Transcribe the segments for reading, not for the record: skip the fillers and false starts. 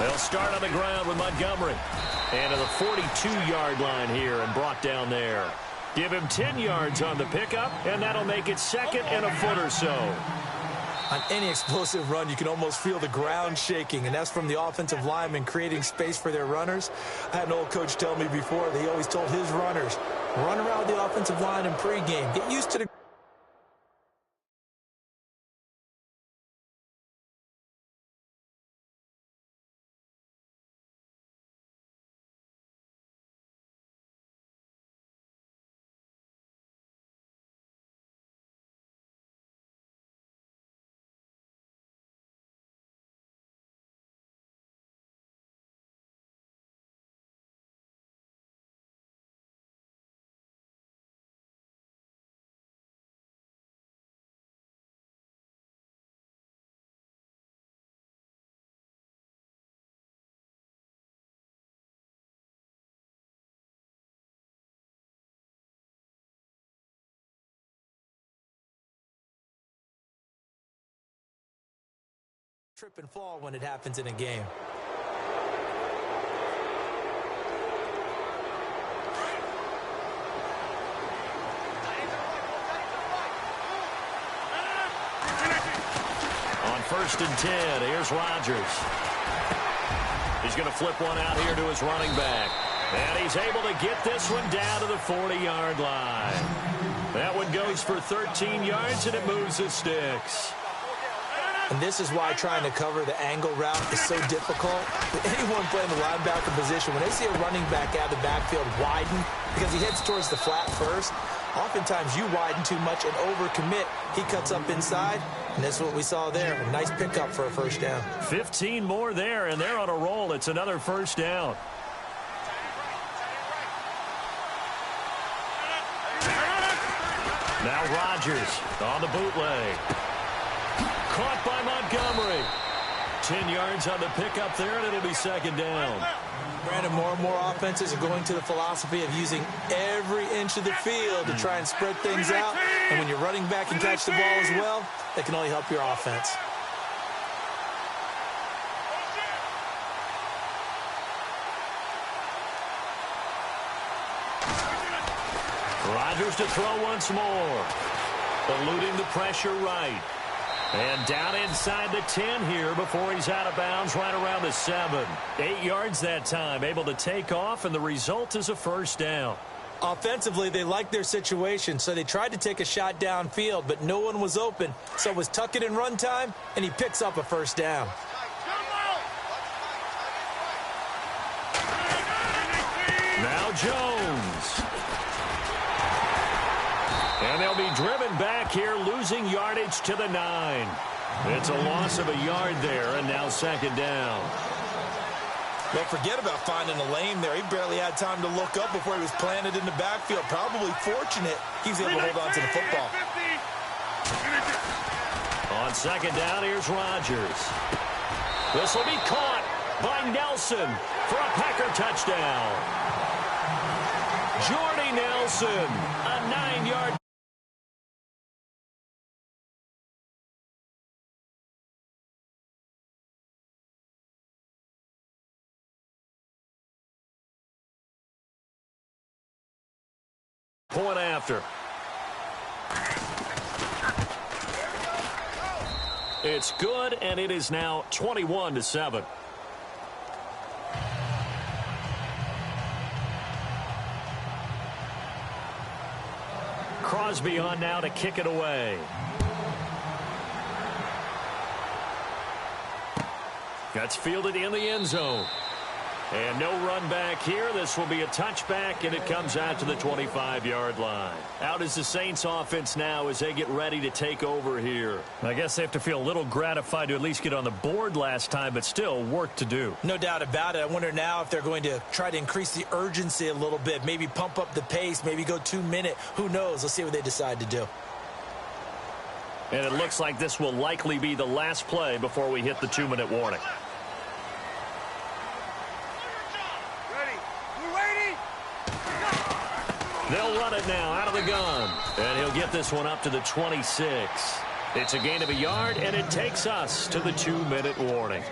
They'll start on the ground with Montgomery. And to the 42-yard line here and brought down there. Give him 10 yards on the pickup, and that'll make it second and a foot or so. On any explosive run, you can almost feel the ground shaking, and that's from the offensive linemen creating space for their runners. I had an old coach tell me before that he always told his runners, run around the offensive line in pregame. Get used to the trip and fall when it happens in a game. On 1st and 10, here's Rodgers. He's going to flip one out here to his running back. And he's able to get this one down to the 40-yard line. That one goes for 13 yards, and it moves the sticks. And this is why trying to cover the angle route is so difficult. With anyone playing the linebacker position, when they see a running back out of the backfield widen because he heads towards the flat first, oftentimes you widen too much and overcommit. He cuts up inside, and that's what we saw there. A nice pickup for a first down. 15 more there, and they're on a roll. It's another first down. Now Rodgers on the bootleg. Caught by Montgomery. 10 yards on the pickup there, and it'll be second down. Brandon, more and more offenses are going to the philosophy of using every inch of the field to try and spread things out. And when you're running back and catch the ball as well, that can only help your offense. Rodgers to throw once more. Eluding the pressure right. And down inside the 10 here before he's out of bounds right around the 7. 8 yards that time, able to take off, and the result is a first down. Offensively, they liked their situation, so they tried to take a shot downfield, but no one was open. So it was tuck it in run time, and he picks up a first down. Now Jones. And they'll be driven back here, losing yardage to the 9. It's a loss of a yard there, and now second down. Don't forget about finding a lane there. He barely had time to look up before he was planted in the backfield. Probably fortunate he was able to hold on to the football. On second down, here's Rodgers. This will be caught by Nelson for a Packer touchdown. Jordy Nelson, a 9-yard. Point after. It's good, and it is now 21-7. Crosby on now to kick it away. That's fielded in the end zone. And no run back here. This will be a touchback, and it comes out to the 25-yard line. Out is the Saints offense now as they get ready to take over here. I guess they have to feel a little gratified to at least get on the board last time, but still work to do. No doubt about it. I wonder now if they're going to try to increase the urgency a little bit, maybe pump up the pace, maybe go 2-minute. Who knows? Let's see what they decide to do. And it looks like this will likely be the last play before we hit the 2-minute warning. They'll run it now out of the gun. And he'll get this one up to the 26. It's a gain of a yard, and it takes us to the 2-minute warning.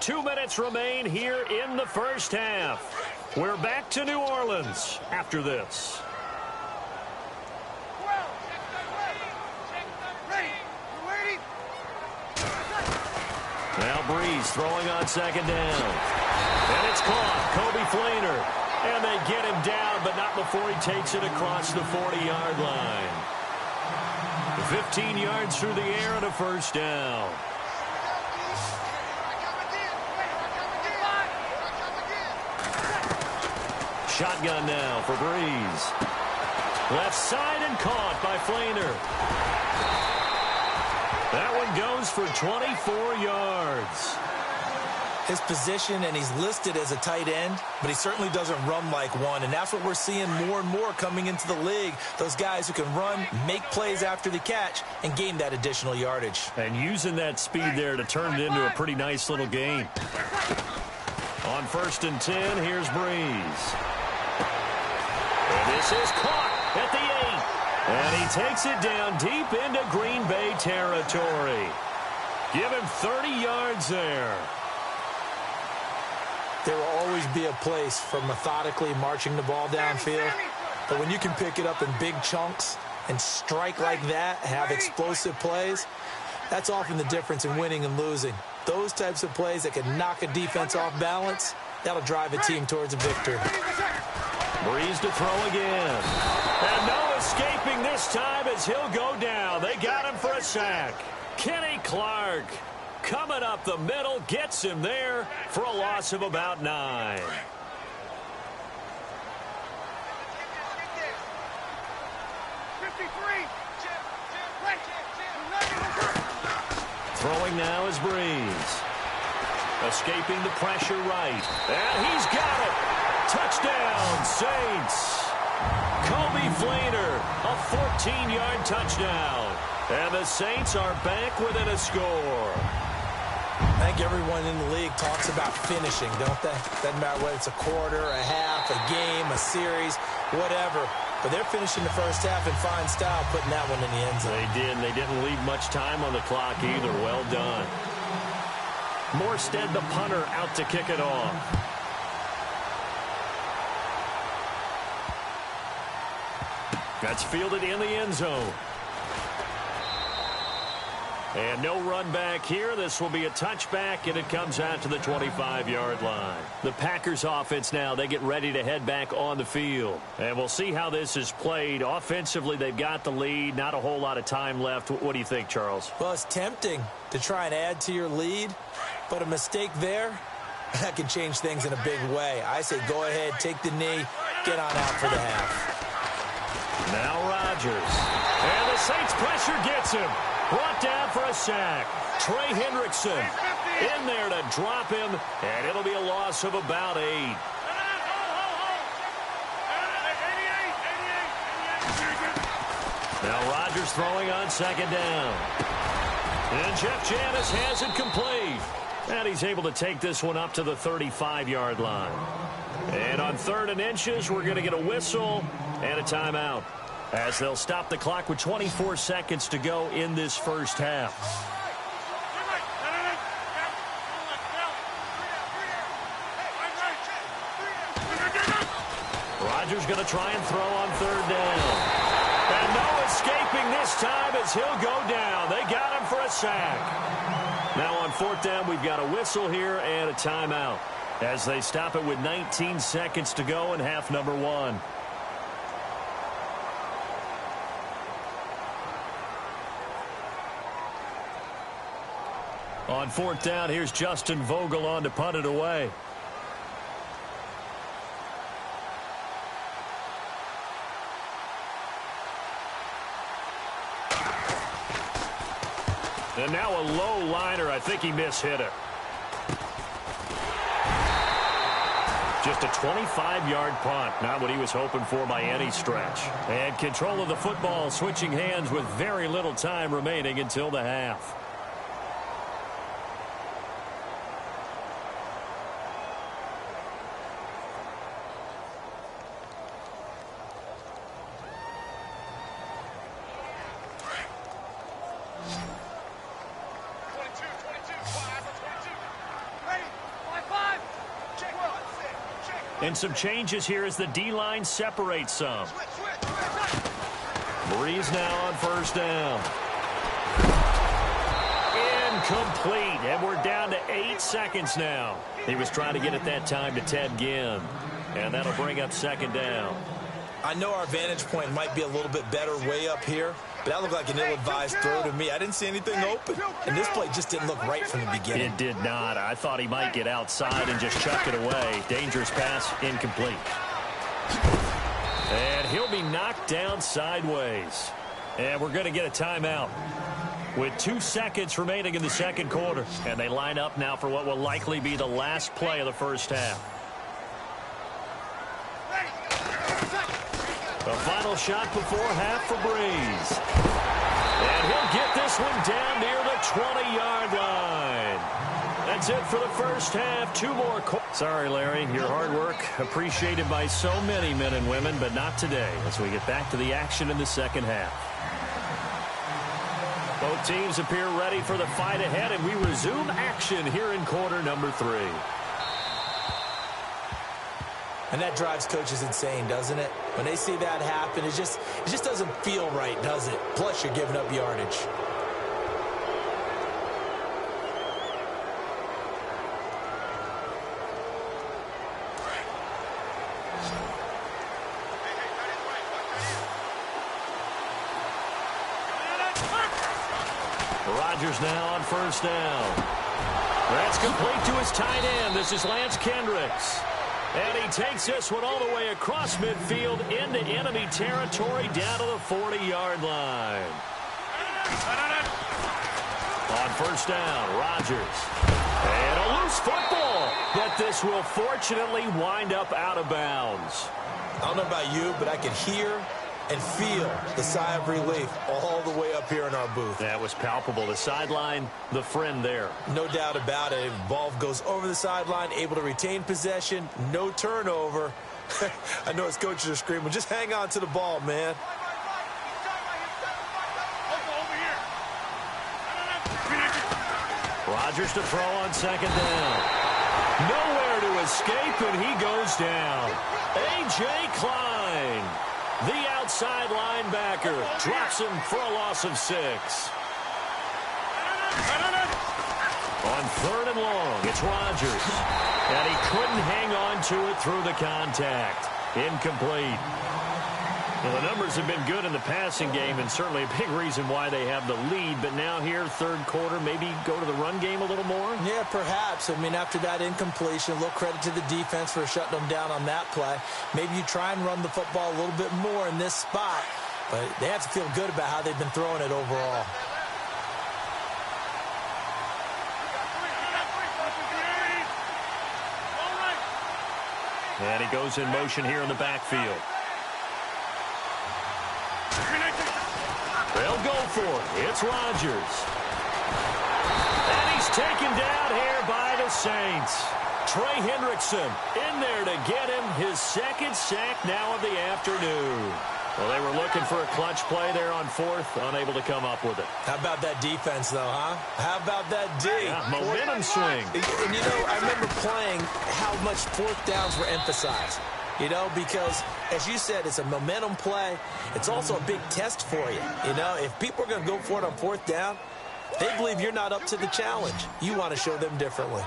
2 minutes remain here in the first half. We're back to New Orleans after this. Now Breeze throwing on second down. And it's caught. Kobe Fleener. And they get him down, but not before he takes it across the 40-yard line. 15 yards through the air and a first down. Shotgun now for Breeze. Left side and caught by Fleener. That one goes for 24 yards. His position, and he's listed as a tight end, but he certainly doesn't run like one, and that's what we're seeing more and more coming into the league. Those guys who can run, make plays after the catch, and gain that additional yardage. And using that speed there to turn it into a pretty nice little game. On 1st and 10, here's Breeze. And this is caught at the 8. And he takes it down deep into Green Bay territory. Give him 30 yards there. There will always be a place for methodically marching the ball downfield. But when you can pick it up in big chunks and strike like that, have explosive plays, that's often the difference in winning and losing. Those types of plays that can knock a defense off balance, that'll drive a team towards a victory. Breeze to throw again. And no escaping this time as he'll go down. They got him for a sack. Kenny Clark coming up the middle, gets him there for a loss of about 9. Throwing now is Breeze. Escaping the pressure right. And he's got it. Touchdown, Saints. Kobe Fleener, a 14-yard touchdown. And the Saints are back within a score. I think everyone in the league talks about finishing, don't they? Doesn't matter whether it's a quarter, a half, a game, a series, whatever. But they're finishing the first half in fine style, putting that one in the end zone. They did, and they didn't leave much time on the clock either. Well done. Morstead, the punter, out to kick it off. That's fielded in the end zone. And no run back here. This will be a touchback, and it comes out to the 25-yard line. The Packers offense now, they get ready to head back on the field. And we'll see how this is played. Offensively, they've got the lead. Not a whole lot of time left. What do you think, Charles? Well, it's tempting to try and add to your lead, but a mistake there, that can change things in a big way. I say go ahead, take the knee, get on out for the half. Now Rodgers. And the Saints pressure gets him. Brought down for a sack. Trey Hendrickson in there to drop him, and it'll be a loss of about 8. Now Rodgers throwing on second down. And Jeff Janis has it complete. And he's able to take this one up to the 35-yard line. And on 3rd and inches, we're going to get a whistle and a timeout, as they'll stop the clock with 24 seconds to go in this first half. Rodgers going to try and throw on 3rd down. And no escaping this time as he'll go down. They got him for a sack. Now on 4th down, we've got a whistle here and a timeout, as they stop it with 19 seconds to go in half number 1. On 4th down, here's Justin Vogel on to punt it away. And now a low liner. I think he mishit it. Just a 25-yard punt. Not what he was hoping for by any stretch. And control of the football, switching hands with very little time remaining until the half. And some changes here as the D-line separates some. Breeze now on first down. Incomplete, and we're down to 8 seconds now. He was trying to get it that time to Ted Ginn, and that'll bring up second down. I know our vantage point might be a little bit better way up here, but that looked like an ill-advised throw to me. I didn't see anything open, and this play just didn't look right from the beginning. It did not. I thought he might get outside and just chuck it away. Dangerous pass, incomplete. And he'll be knocked down sideways. And we're going to get a timeout with 2 seconds remaining in the second quarter. And they line up now for what will likely be the last play of the first half. The final shot before half for Breeze. And he'll get this one down near the 20-yard line. That's it for the first half. 2 more. Sorry, Larry. Your hard work appreciated by so many men and women, but not today as we get back to the action in the second half. Both teams appear ready for the fight ahead, and we resume action here in quarter number 3. And that drives coaches insane, doesn't it? When they see that happen, it just doesn't feel right, does it? Plus, you're giving up yardage. Rodgers now on first down. That's complete to his tight end. This is Lance Kendricks. And he takes this one all the way across midfield into enemy territory down to the 40-yard line. On first down, Rodgers. And a loose football. But this will fortunately wind up out of bounds. I don't know about you, but I could hear and feel the sigh of relief all the way up here in our booth. That was palpable. The sideline, the friend there. No doubt about it. Ball goes over the sideline, able to retain possession, no turnover. I know his coaches are screaming, just hang on to the ball, man. Rodgers to throw on second down. Nowhere to escape, and he goes down. A.J. Klein, the outside linebacker, drops him for a loss of 6. On third and long, it's Rodgers. And he couldn't hang on to it through the contact. Incomplete. Well, the numbers have been good in the passing game, and certainly a big reason why they have the lead. But now here, third quarter, maybe go to the run game a little more? Yeah, perhaps. I mean, after that incompletion, a little credit to the defense for shutting them down on that play. Maybe you try and run the football a little bit more in this spot. But they have to feel good about how they've been throwing it overall. And he goes in motion here in the backfield. They'll go for it. It's Rodgers. And he's taken down here by the Saints. Trey Hendrickson in there to get him his second sack now of the afternoon. Well, they were looking for a clutch play there on fourth, unable to come up with it. How about that defense, though, huh? How about that D? Yeah, momentum swing. And, you know, I remember playing how much fourth downs were emphasized. You know, because, as you said, it's a momentum play. It's also a big test for you. You know, if people are going to go for it on fourth down, they believe you're not up to the challenge. You want to show them differently.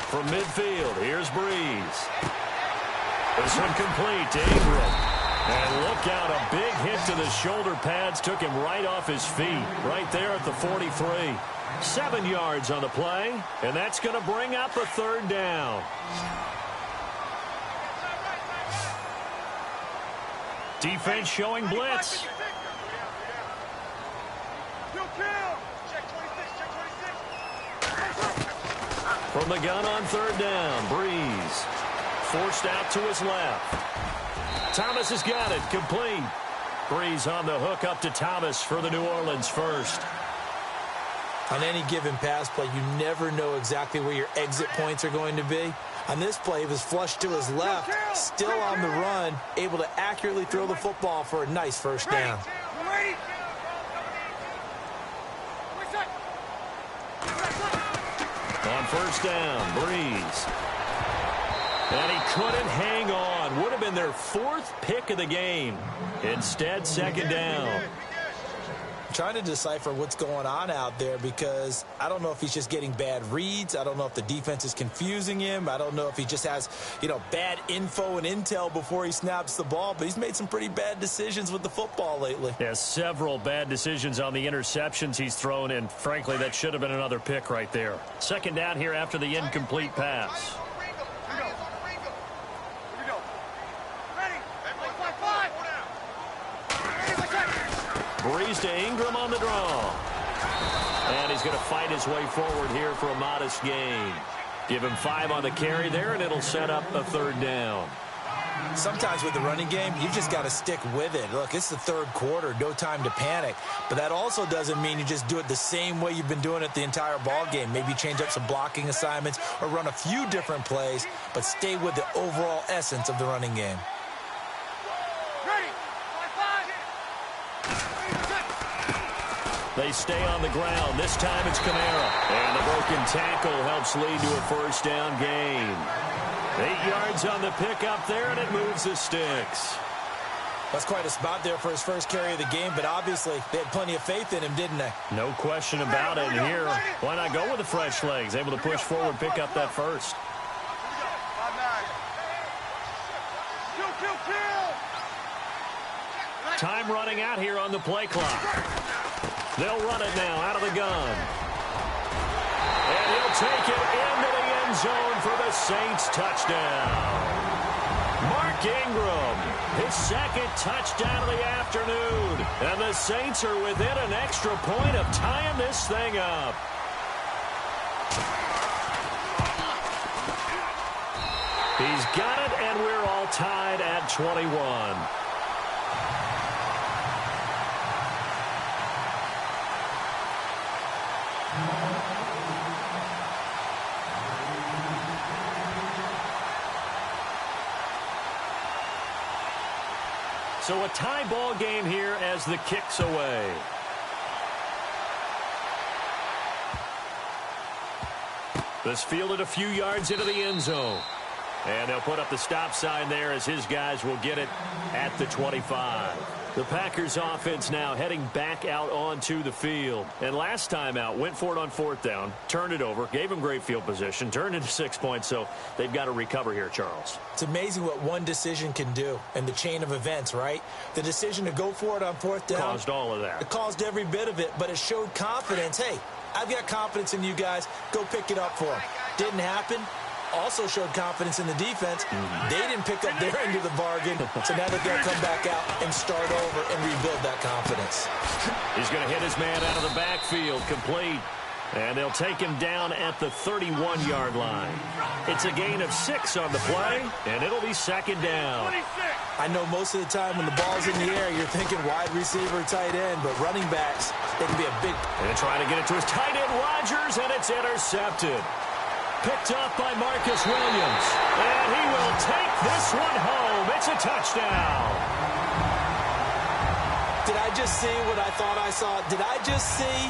From midfield, here's Breeze. This one complete to Ingram. And look out, a big hit to the shoulder pads. Took him right off his feet, right there at the 43. 7 yards on the play, and that's going to bring up a third down. Defense showing blitz. From the gun on third down, Breeze. Forced out to his left. Thomas has got it, complete. Breeze on the hook up to Thomas for the New Orleans first. On any given pass play, you never know exactly where your exit points are going to be. On this play, he was flushed to his left, still on the run, able to accurately throw the football for a nice first down. first down. Breeze. And he couldn't hang on. Would have been their 4th pick of the game. Instead, second down. Trying to decipher what's going on out there because I don't know if he's just getting bad reads. I don't know if the defense is confusing him. I don't know if he just has, bad info and intel before he snaps the ball. But he's made some pretty bad decisions with the football lately. Yeah, several bad decisions on the interceptions he's thrown, and frankly, that should have been another pick right there. Second down here after the incomplete pass. Breeze to Ingram on the draw. And he's going to fight his way forward here for a modest gain. Give him 5 on the carry there, and it'll set up a third down. Sometimes with the running game, you just got to stick with it. Look, it's the third quarter, no time to panic. But that also doesn't mean you just do it the same way you've been doing it the entire ball game. Maybe change up some blocking assignments or run a few different plays, but stay with the overall essence of the running game. They stay on the ground. This time it's Kamara. And the broken tackle helps lead to a first down gain. 8 yards on the pickup there, and it moves the sticks. That's quite a spot there for his first carry of the game, but obviously they had plenty of faith in him, didn't they? No question about it. And here, why not go with the fresh legs? Able to push forward, pick up that first. Time running out here on the play clock. They'll run it now out of the gun. And he'll take it into the end zone for the Saints touchdown. Mark Ingram, his 2nd touchdown of the afternoon. And the Saints are within an extra point of tying this thing up. He's got it, and we're all tied at 21. So a tie ball game here as the kick's away. This fielded a few yards into the end zone. And they'll put up the stop sign there as his guys will get it at the 25. The Packers offense now heading back out onto the field. And last time out, went for it on 4th down, turned it over, gave them great field position, turned into 6 points, so they've got to recover here, Charles. It's amazing what one decision can do in the chain of events, right? The decision to go for it on 4th down. Caused all of that. It caused every bit of it, but it showed confidence. Hey, I've got confidence in you guys. Go pick it up for them. Didn't happen. Also showed confidence in the defense. They didn't pick up their end of the bargain, so now they've got to come back out and start over and rebuild that confidence. He's going to hit his man out of the backfield, complete. And they'll take him down at the 31-yard line. It's a gain of 6 on the play, and it'll be second down. I know most of the time when the ball's in the air, you're thinking wide receiver, tight end, but running backs, they can be a big... And trying to get it to his tight end, Rodgers, and it's intercepted. Picked up by Marcus Williams. And he will take this one home. It's a touchdown. Did I just see what I thought I saw? Did I just see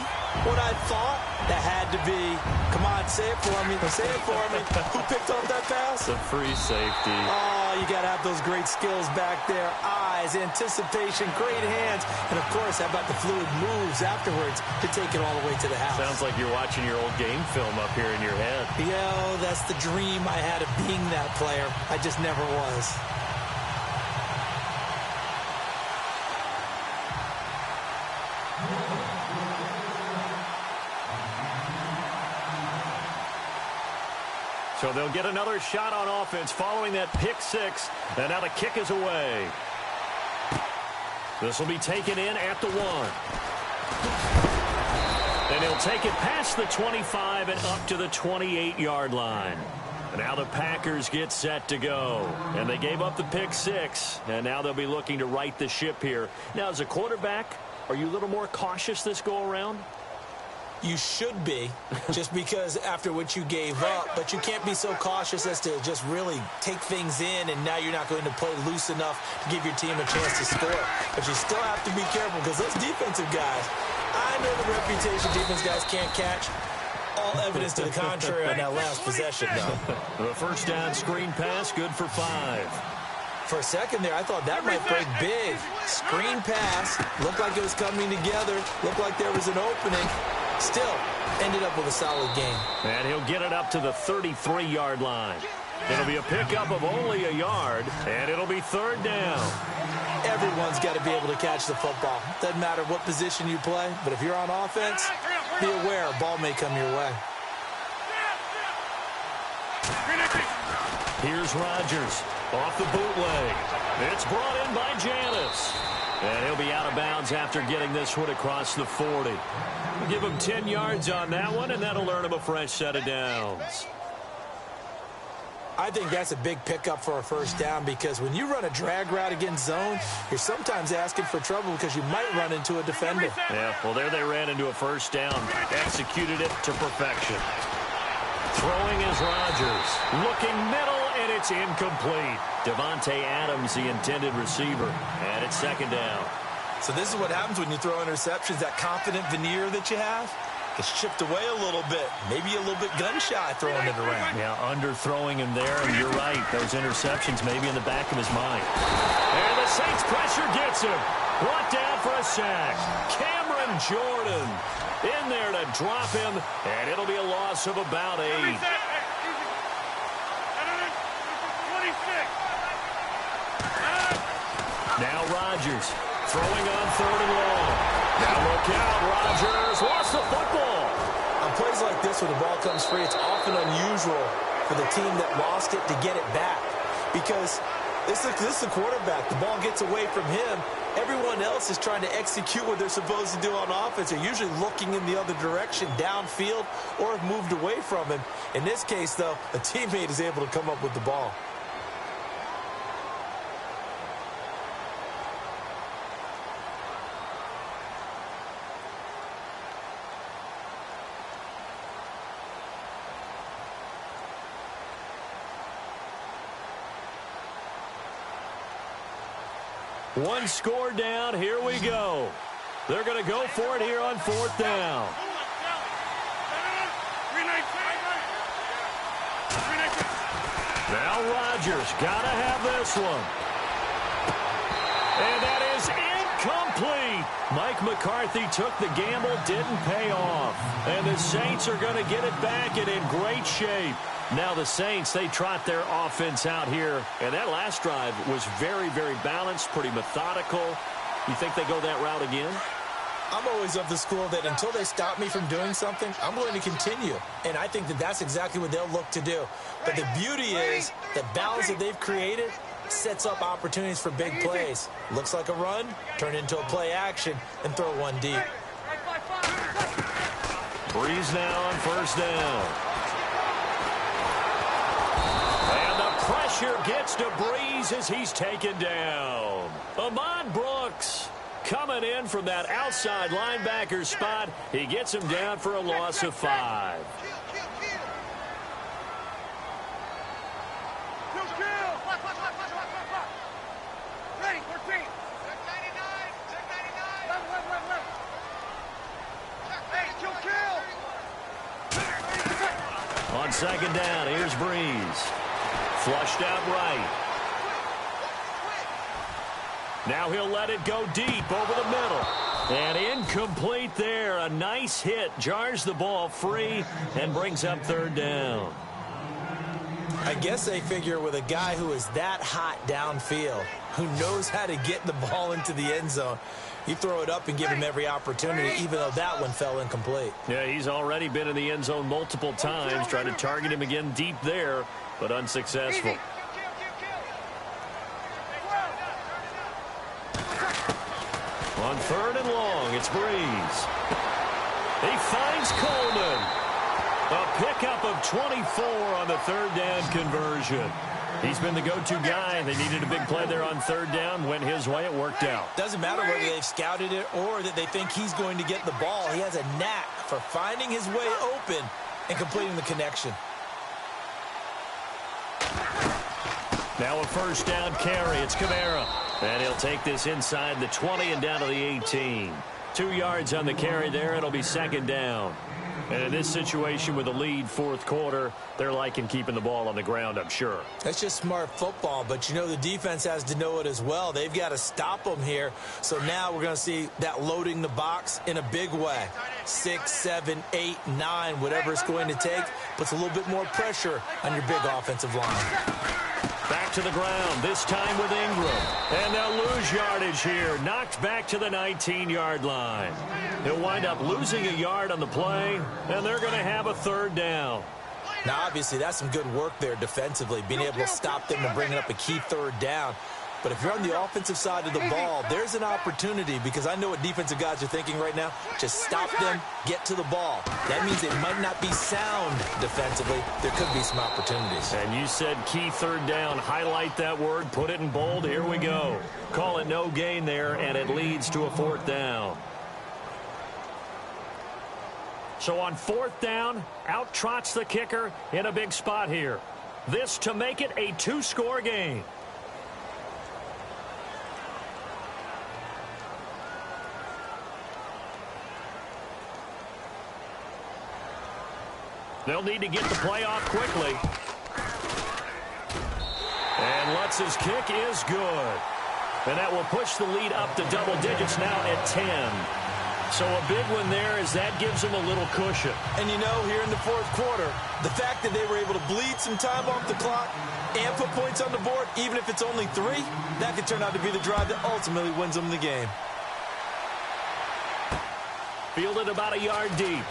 what I thought? That had to be. Come on, say it for me. Say it for me. Who picked up that pass? The free safety. Oh, you got to have those great skills back there. Eyes, anticipation, great hands. And, of course, how about the fluid moves afterwards to take it all the way to the house? Sounds like you're watching your old game film up here in your head. Yo, that's the dream I had of being that player. I just never was. So they'll get another shot on offense following that pick 6. And now the kick is away. This will be taken in at the 1. And he'll take it past the 25 and up to the 28-yard line. And now the Packers get set to go. And they gave up the pick 6. And now they'll be looking to right the ship here. Now, as a quarterback, are you a little more cautious this go-around? You should be, just because after what you gave up, but you can't be so cautious as to just really take things in, and now you're not going to play loose enough to give your team a chance to score. But you still have to be careful, because those defensive guys, I know the reputation defense guys can't catch All evidence to the contrary on that last possession, though. The first down screen pass, good for 5. For a second there, I thought that might break big. Screen pass, looked like it was coming together, looked like there was an opening. Still, ended up with a solid gain. And he'll get it up to the 33-yard line. It'll be a pickup of only a yard, and it'll be 3rd down. Everyone's got to be able to catch the football. Doesn't matter what position you play, but if you're on offense, be aware a ball may come your way. Here's Rodgers off the bootleg. It's brought in by Janis. And he'll be out of bounds after getting this one across the 40. We'll give him 10 yards on that one, and that'll earn him a fresh set of downs. I think that's a big pickup for a first down because when you run a drag route against zone, you're sometimes asking for trouble because you might run into a defender. Yeah, well, there they ran into a first down. Executed it to perfection. Throwing is Rodgers. Looking middle, and it's incomplete. Devontae Adams, the intended receiver. And it's 2nd down. So this is what happens when you throw interceptions. That confident veneer that you have gets chipped away a little bit. Maybe a little bit gun-shy throwing it around. Yeah, underthrowing him there, and you're right. Those interceptions may be in the back of his mind. And the Saints pressure gets him. Brought down for a sack. Cameron Jordan in there to drop him, and it'll be a loss of about 8. Now Rodgers throwing on 3rd and long. Now look out, Rodgers lost the football. On plays like this where the ball comes free, it's often unusual for the team that lost it to get it back because this is the quarterback. The ball gets away from him. Everyone else is trying to execute what they're supposed to do on offense. They're usually looking in the other direction, downfield, or have moved away from him. In this case, though, a teammate is able to come up with the ball. One score down. Here we go. They're going to go for it here on 4th down. Now Rodgers got to have this one. And that is incomplete. Mike McCarthy took the gamble, didn't pay off. And the Saints are going to get it back and in great shape. Now the Saints, they trot their offense out here. And that last drive was very, very balanced, pretty methodical. You think they go that route again? I'm always of the school that until they stop me from doing something, I'm going to continue. And I think that that's exactly what they'll look to do. But the beauty is the balance that they've created sets up opportunities for big plays. Looks like a run, turn into a play action, and throw one deep. Breeze now on 1st down. Pressure gets to Breeze as he's taken down. Ahmad Brooks coming in from that outside linebacker spot. He gets him down for a loss of 5. On 2nd down, here's Breeze. Flushed out right. Now he'll let it go deep over the middle. And incomplete there. A nice hit. Jars the ball free and brings up 3rd down. I guess they figure with a guy who is that hot downfield, who knows how to get the ball into the end zone, you throw it up and give him every opportunity, even though that one fell incomplete. Yeah, he's already been in the end zone multiple times. Tried to target him again deep there, but unsuccessful. On 3rd and long, it's Breeze. He finds Coleman. A pickup of 24 on the 3rd down conversion. He's been the go-to guy. They needed a big play there on 3rd down. Went his way. It worked out. Doesn't matter whether they've scouted it or that they think he's going to get the ball. He has a knack for finding his way open and completing the connection. Now a 1st down carry. It's Kamara. And he'll take this inside the 20 and down to the 18. 2 yards on the carry there. It'll be 2nd down. And in this situation with a lead fourth quarter, they're liking keeping the ball on the ground, I'm sure. That's just smart football, but you know the defense has to know it as well. They've got to stop them here. So now we're going to see that loading the box in a big way. 6, 7, 8, 9, whatever it's going to take, puts a little bit more pressure on your big offensive line. Back to the ground, this time with Ingram. And they'll lose yardage here. Knocked back to the 19-yard line. He'll wind up losing a yard on the play, and they're going to have a third down. Now, obviously, that's some good work there defensively, being able to stop them and bringing up a key third down. But if you're on the offensive side of the ball, there's an opportunity, because I know what defensive guys are thinking right now. Just stop them, get to the ball. That means it might not be sound defensively. There could be some opportunities. And you said key third down. Highlight that word, put it in bold. Here we go. Call it no gain there, and it leads to a fourth down. So on fourth down, out trots the kicker in a big spot here. This to make it a two-score game. They'll need to get the play off quickly. And Lutz's kick is good. And that will push the lead up to double digits now at 10. So a big one there as that gives them a little cushion. And you know, here in the fourth quarter, the fact that they were able to bleed some time off the clock and put points on the board, even if it's only 3, that could turn out to be the drive that ultimately wins them the game. Fielded about a yard deep.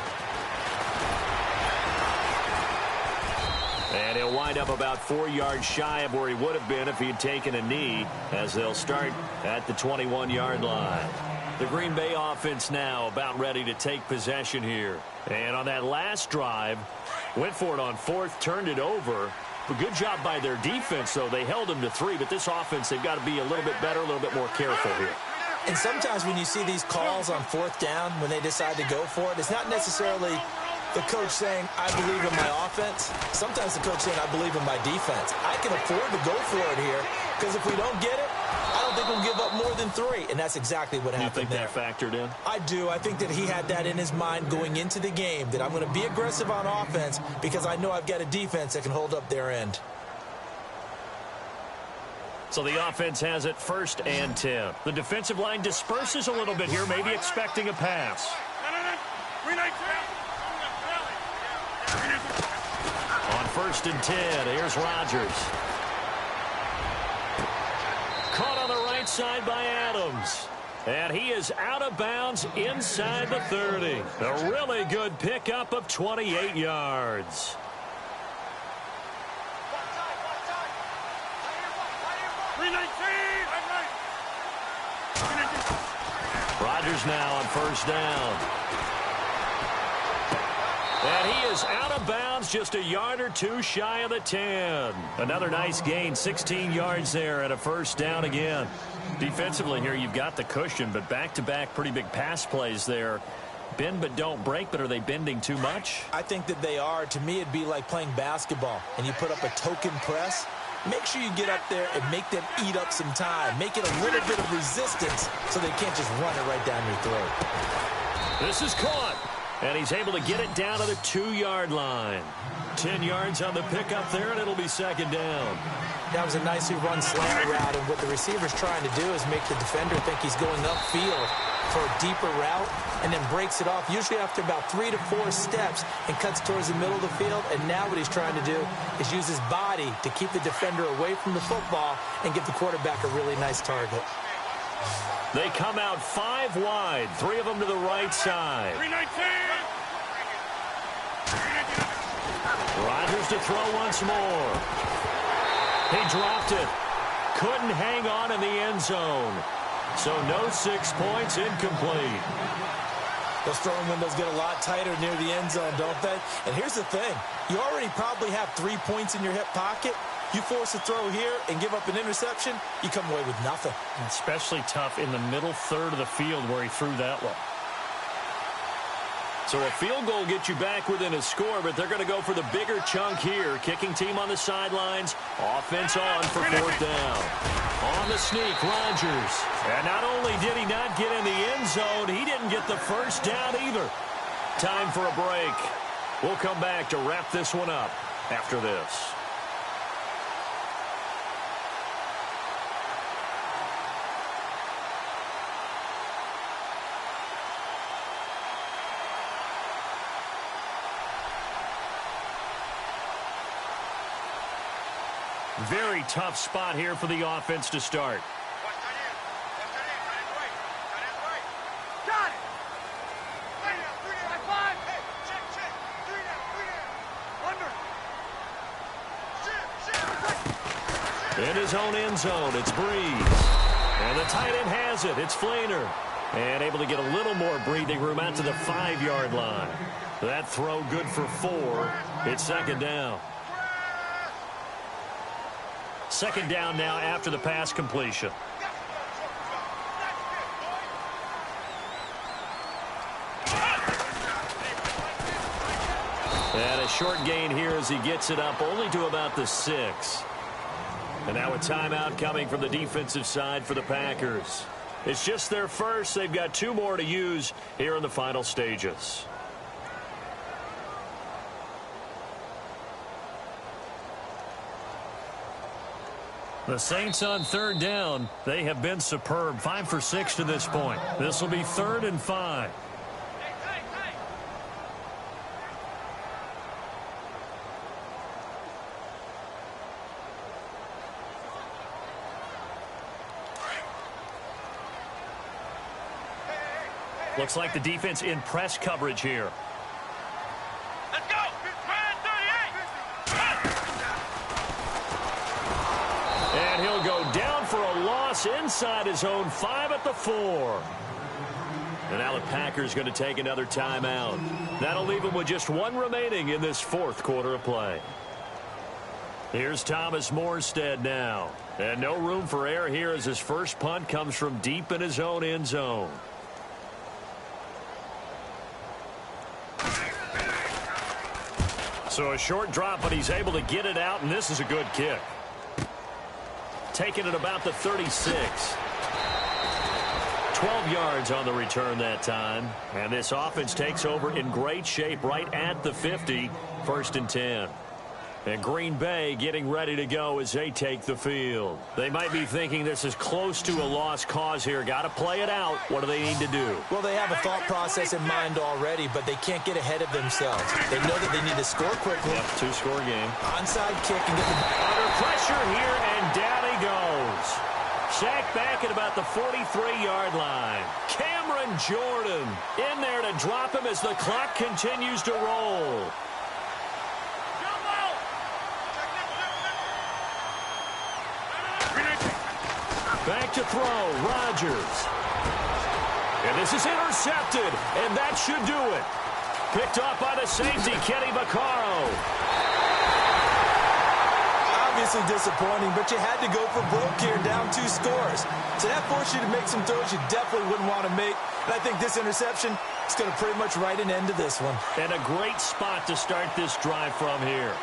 And he'll wind up about 4 yards shy of where he would have been if he had taken a knee, as they'll start at the 21-yard line. The Green Bay offense now about ready to take possession here. And on that last drive, went for it on fourth, turned it over. A good job by their defense, though. They held them to 3, but this offense, they've got to be a little bit better, a little bit more careful here. And sometimes when you see these calls on fourth down, when they decide to go for it, it's not necessarily the coach saying, I believe in my offense. Sometimes the coach saying, I believe in my defense. I can afford to go for it here, because if we don't get it, I don't think we'll give up more than 3. And that's exactly what happened there. You think that factored in? I do. I think that he had that in his mind going into the game, that I'm going to be aggressive on offense because I know I've got a defense that can hold up their end. So the offense has it 1st and 10. The defensive line disperses a little bit here, maybe expecting a pass. On 1st and 10, here's Rodgers. Caught on the right side by Adams. And he is out of bounds inside the 30. A really good pickup of 28 yards. Rodgers now on 1st down. And he is out of bounds, just a yard or 2 shy of the 10. Another nice gain, 16 yards there and a 1st down again. Defensively here, you've got the cushion, but back-to-back pretty big pass plays there. Bend but don't break, but are they bending too much? I think that they are. To me, it'd be like playing basketball, and you put up a token press. Make sure you get up there and make them eat up some time. Make it a little bit of resistance so they can't just run it right down your throat. This is caught. And he's able to get it down to the 2-yard line. 10 yards on the pickup there, and it'll be 2nd down. That was a nicely run slant route, and what the receiver's trying to do is make the defender think he's going upfield for a deeper route, and then breaks it off, usually after about 3 to 4 steps, and cuts towards the middle of the field. And now what he's trying to do is use his body to keep the defender away from the football and give the quarterback a really nice target. They come out 5 wide, 3 of them to the right side. Rodgers to throw once more. He dropped it. Couldn't hang on in the end zone. So no 6 points, incomplete. Those throwing windows get a lot tighter near the end zone, don't they? And here's the thing. You already probably have 3 points in your hip pocket. You force a throw here and give up an interception, you come away with nothing. Especially tough in the middle third of the field where he threw that one. So a field goal gets you back within a score, but they're going to go for the bigger chunk here. Kicking team on the sidelines. Offense on for 4th down. On the sneak, Rodgers. And not only did he not get in the end zone, he didn't get the 1st down either. Time for a break. We'll come back to wrap this one up after this. Very tough spot here for the offense to start. In his own end zone, it's Breeze. And the tight end has it. It's Flainer. And able to get a little more breathing room out to the 5-yard line. That throw good for 4. It's second down. Second down now after the pass completion. And a short gain here as he gets it up only to about the 6. And now a timeout coming from the defensive side for the Packers. It's just their first. They've got 2 more to use here in the final stages. The Saints on third down. They have been superb. 5 for 6 to this point. This will be 3rd and 5. Looks like the defense in press coverage here. Let's go! And he'll go down for a loss inside his own 5 at the 4. And now the Packers going to take another timeout. That'll leave them with just 1 remaining in this 4th quarter of play. Here's Thomas Morstead now. And no room for error here as his first punt comes from deep in his own end zone. So a short drop, but he's able to get it out, and this is a good kick. Taking it about the 36. 12 yards on the return that time. And this offense takes over in great shape right at the 50. 1st and 10. And Green Bay getting ready to go as they take the field. They might be thinking this is close to a lost cause here. Got to play it out. What do they need to do? Well, they have a thought process in mind already, but they can't get ahead of themselves. They know that they need to score quickly. Yep, 2-score game. Onside kick and get the ball. Under pressure here, and down he goes. Sacked back at about the 43-yard line. Cameron Jordan in there to drop him as the clock continues to roll. Back to throw, Rodgers. And this is intercepted, and that should do it. Picked off by the safety, Kenny Vaccaro. Obviously disappointing, but you had to go for broke here, down 2 scores. So that forced you to make some throws you definitely wouldn't want to make. And I think this interception is going to pretty much write an end to this one. And a great spot to start this drive from here.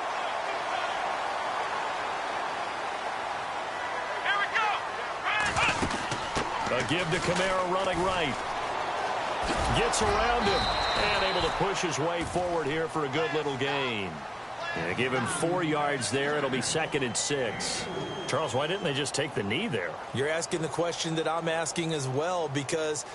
A give to Kamara running right. Gets around him and able to push his way forward here for a good little gain. And give him 4 yards there. It'll be 2nd and 6. Charles, why didn't they just take the knee there? You're asking the question that I'm asking as well, because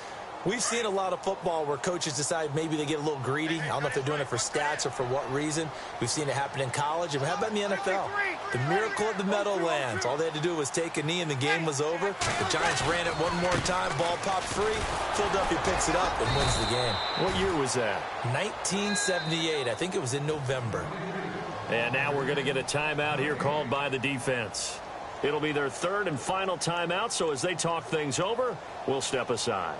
we've seen a lot of football where coaches decide maybe they get a little greedy. I don't know if they're doing it for stats or for what reason. We've seen it happen in college. And how about in the NFL? The miracle of the Meadowlands. All they had to do was take a knee and the game was over. The Giants ran it one more time. Ball popped free. Philadelphia picks it up and wins the game. What year was that? 1978. I think it was in November. And now we're going to get a timeout here called by the defense. It'll be their 3rd and final timeout, so as they talk things over, we'll step aside.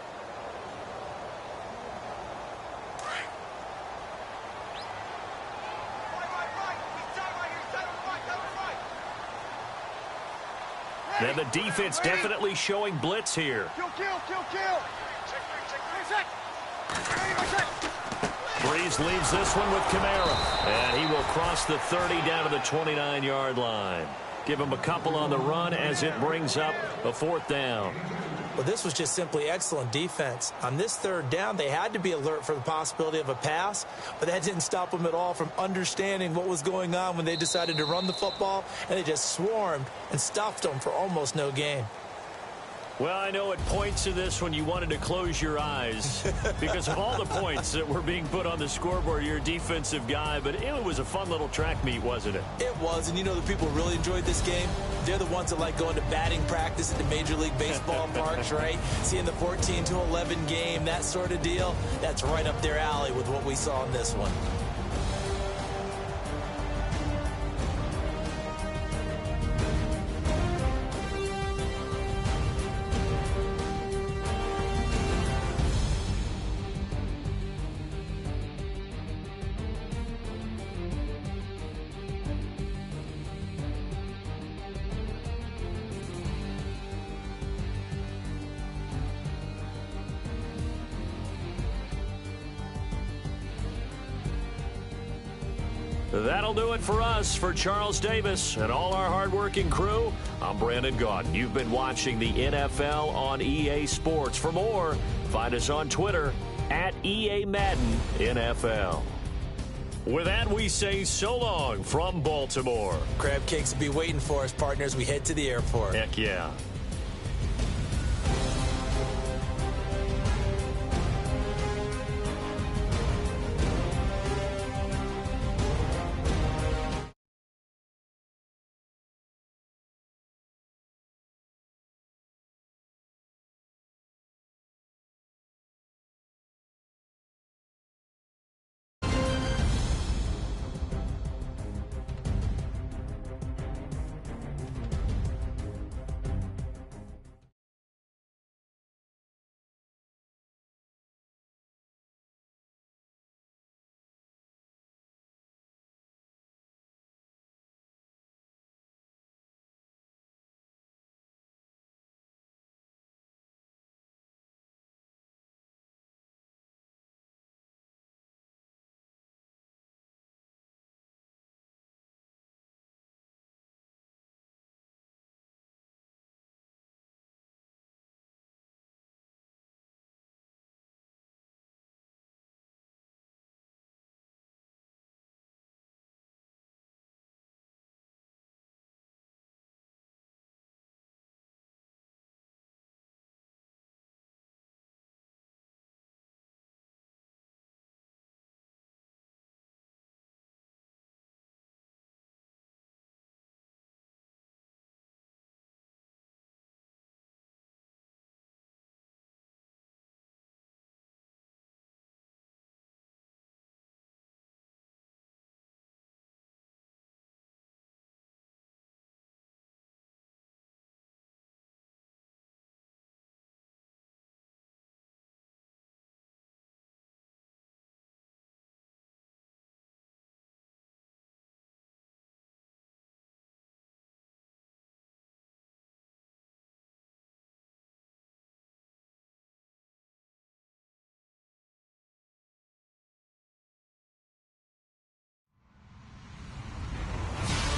And the defense definitely showing blitz here. Breeze leaves this one with Kamara. And he will cross the 30 down to the 29-yard line. Give him a couple on the run as it brings up a 4th down. Well, this was just simply excellent defense. On this third down, they had to be alert for the possibility of a pass, but that didn't stop them at all from understanding what was going on when they decided to run the football, and they just swarmed and stuffed them for almost no gain. Well, I know at points in this when you wanted to close your eyes because of all the points that were being put on the scoreboard. You're a defensive guy, but it was a fun little track meet, wasn't it? It was, and you know the people who really enjoyed this game? They're the ones that like going to batting practice at the Major League Baseball parks, right? Seeing the 14-11 game, that sort of deal. That's right up their alley with what we saw in this one. That'll do it for us. For Charles Davis and all our hardworking crew, I'm Brandon Gaudin. You've been watching the NFL on EA Sports. For more, find us on Twitter at EA Madden NFL. With that, we say so long from Baltimore. Crab cakes will be waiting for us, partners. We head to the airport. Heck yeah.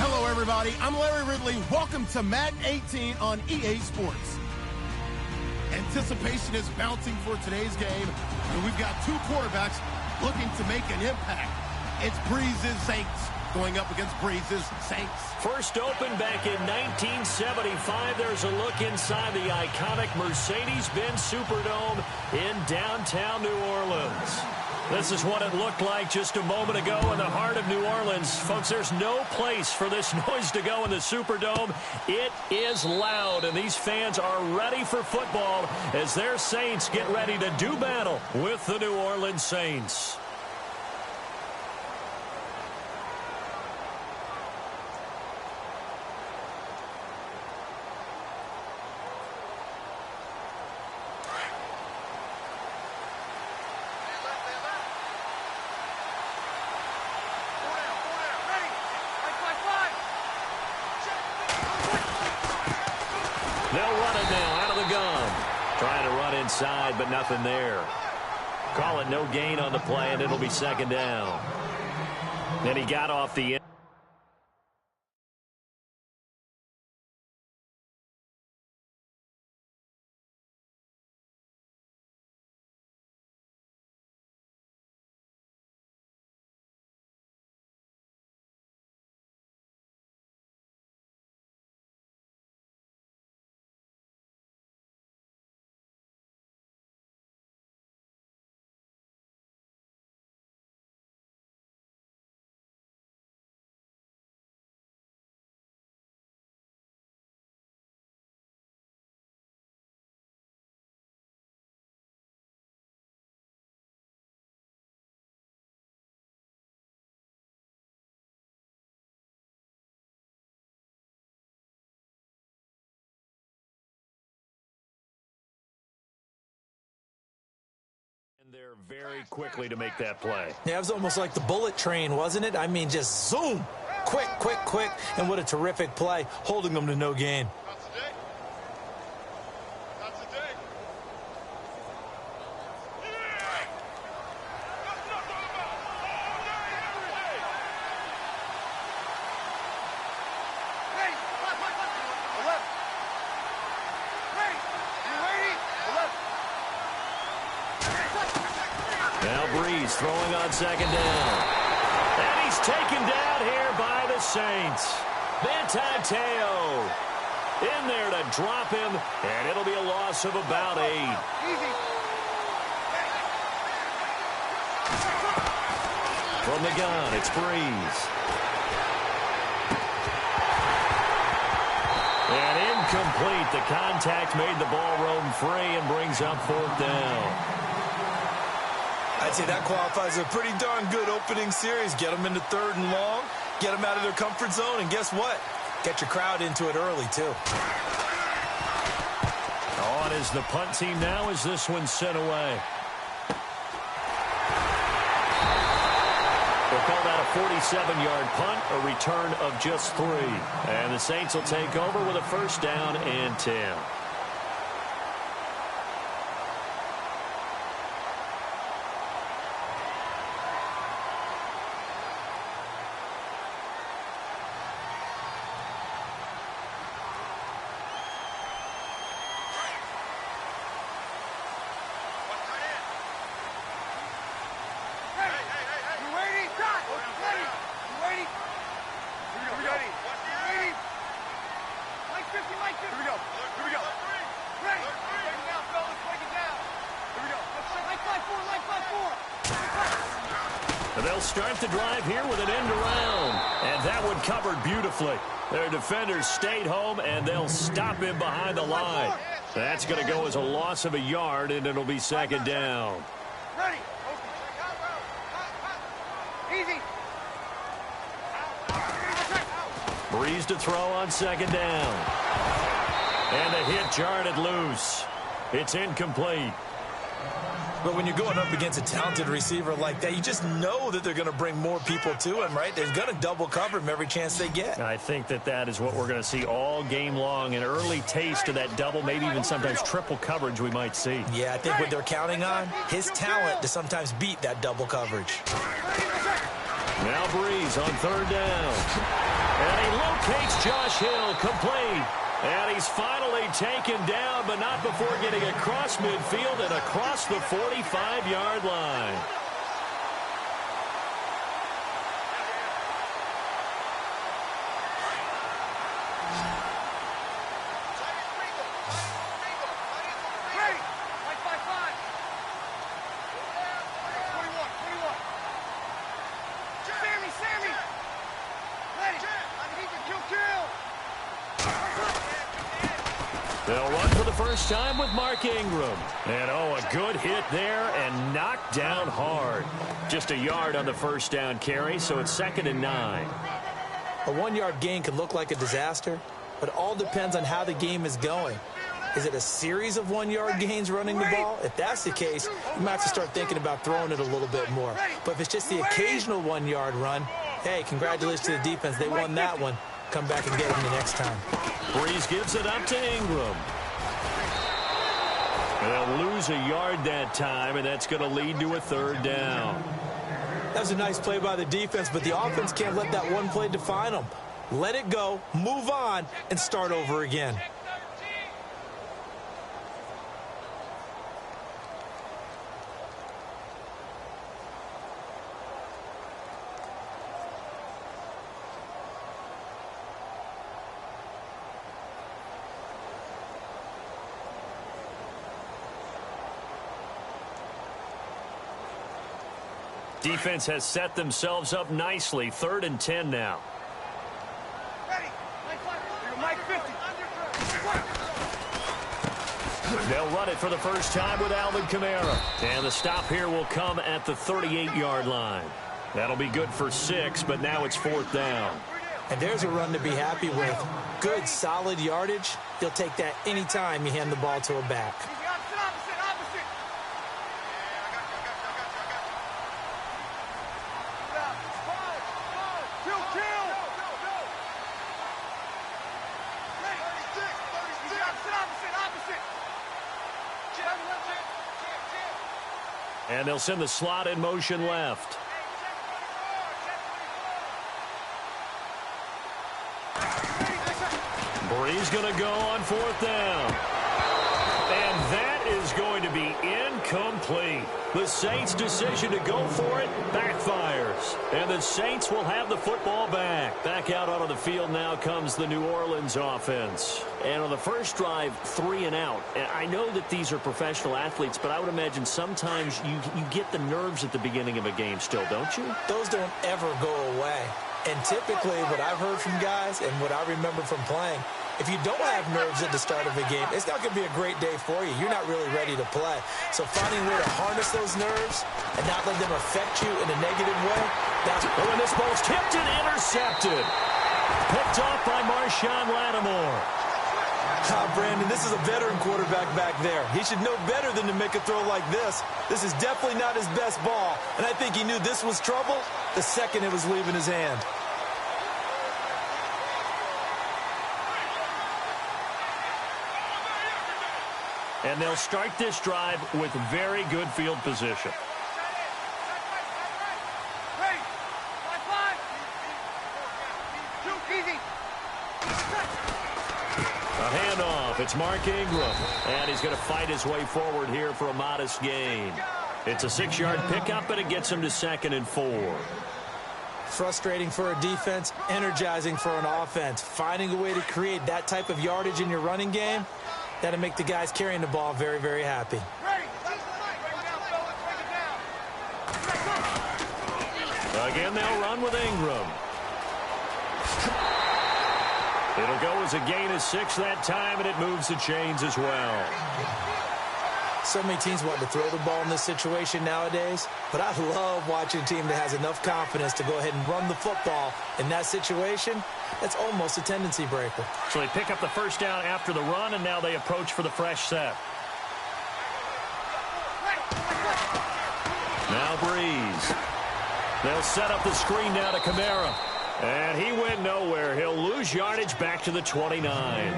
Hello, everybody. I'm Larry Ridley. Welcome to Madden 18 on EA Sports. Anticipation is mounting for today's game, and we've got two quarterbacks looking to make an impact. It's Breeze's Saints going up against Breeze's Saints. First opened back in 1975. There's a look inside the iconic Mercedes-Benz Superdome in downtown New Orleans. This is what it looked like just a moment ago in the heart of New Orleans. Folks, there's no place for this noise to go in the Superdome. It is loud, and these fans are ready for football as their Saints get ready to do battle with the New Orleans Saints. They'll run it now out of the gun. Trying to run inside, but nothing there. Call it no gain on the play, and it'll be second down. Then he got off the end. there very quickly to make that play. Yeah, it was almost like the bullet train, wasn't it? I mean, just zoom, quick, quick, quick, and what a terrific play, holding them to no gain. Now Breeze throwing on second down. And he's taken down here by the Saints. Bentateo in there to drop him, and it'll be a loss of about 8. From the gun, it's Breeze. And incomplete. The contact made the ball roam free and brings up 4th down. I'd say that qualifies a pretty darn good opening series. Get them into 3rd and long, get them out of their comfort zone, and guess what? Get your crowd into it early, too. On is the punt team now as this one's sent away. They'll call that a 47-yard punt, a return of just 3. And the Saints will take over with a 1st down and 10. They'll start the drive here with an end around. And that one covered beautifully. Their defenders stayed home, and they'll stop him behind the line. That's going to go as a loss of a yard, and it'll be 2nd down. Ready. Easy. Breeze to throw on 2nd down. And the hit jarred it loose. It's incomplete. But when you're going up against a talented receiver like that, you just know that they're going to bring more people to him, right? They're going to double cover him every chance they get. I think that is what we're going to see all game long, an early taste of that double, maybe even sometimes triple coverage we might see. Yeah, I think what they're counting on, his talent to sometimes beat that double coverage. Now Breeze on 3rd down. And he locates Josh Hill, complete. And he's finally taken down, but not before getting across midfield and across the 45-yard line. They'll run for the first time with Mark Ingram. And, oh, a good hit there and knocked down hard. Just a yard on the 1st down carry, so it's 2nd and 9. A 1-yard gain could look like a disaster, but it all depends on how the game is going. Is it a series of 1-yard gains running the ball? If that's the case, you might have to start thinking about throwing it a little bit more. But if it's just the occasional 1-yard run, hey, congratulations to the defense. They won that one. Come back and get them the next time. Breeze gives it up to Ingram. They'll lose a yard that time, and that's going to lead to a 3rd down. That was a nice play by the defense, but the offense can't let that one play define them. Let it go, move on, and start over again. Defense has set themselves up nicely. 3rd and 10 now. They'll run it for the first time with Alvin Kamara. And the stop here will come at the 38-yard line. That'll be good for 6, but now it's 4th down. And there's a run to be happy with. Good, solid yardage. He'll take that anytime you hand the ball to a back. And they'll send the slot in motion left. Brees going to go on 4th down. And that is going to be incomplete. The Saints' decision to go for it backfires. And the Saints will have the football back. Back out onto the field now comes the New Orleans offense. And on the first drive, 3 and out. And I know that these are professional athletes, but I would imagine sometimes you get the nerves at the beginning of a game still, don't you? Those don't ever go away. And typically what I've heard from guys and what I remember from playing, if you don't have nerves at the start of a game, it's not going to be a great day for you. You're not really ready to play. So finding a way to harness those nerves and not let them affect you in a negative way, that's... Oh, and this ball's tipped and intercepted. Picked off by Marshawn Lattimore. Brandon, this is a veteran quarterback back there. He should know better than to make a throw like this. This is definitely not his best ball. And I think he knew this was trouble the second it was leaving his hand. And they'll start this drive with very good field position. A handoff. It's Mark Ingram. And he's going to fight his way forward here for a modest gain. It's a 6-yard pickup, and it gets him to 2nd and 4. Frustrating for a defense, energizing for an offense. Finding a way to create that type of yardage in your running game, that'll make the guys carrying the ball very, very happy. Again, they'll run with Ingram. It'll go as a gain of 6 that time, and it moves the chains as well. So many teams want to throw the ball in this situation nowadays, but I love watching a team that has enough confidence to go ahead and run the football in that situation. That's almost a tendency breaker. So they pick up the first down after the run, and now they approach for the fresh set. Now Brees. They'll set up the screen now to Kamara. And he went nowhere. He'll lose yardage back to the 29.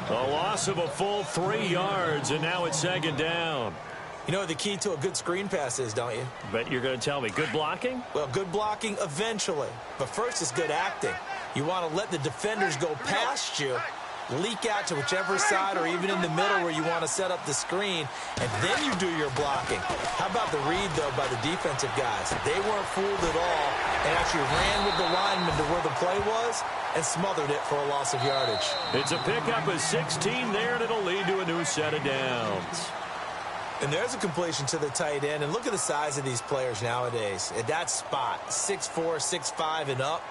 A loss of a full 3 yards, and now it's 2nd down. You know what the key to a good screen pass is, don't you? Bet you're going to tell me. Good blocking? Well, good blocking eventually. But first is good acting. You want to let the defenders go past you, leak out to whichever side or even in the middle where you want to set up the screen, and then you do your blocking. How about the read, though, by the defensive guys? They weren't fooled at all and actually ran with the lineman to where the play was and smothered it for a loss of yardage. It's a pickup of 16 there, and it'll lead to a new set of downs. And there's a completion to the tight end, and look at the size of these players nowadays. At that spot, 6'4", 6'5", and up.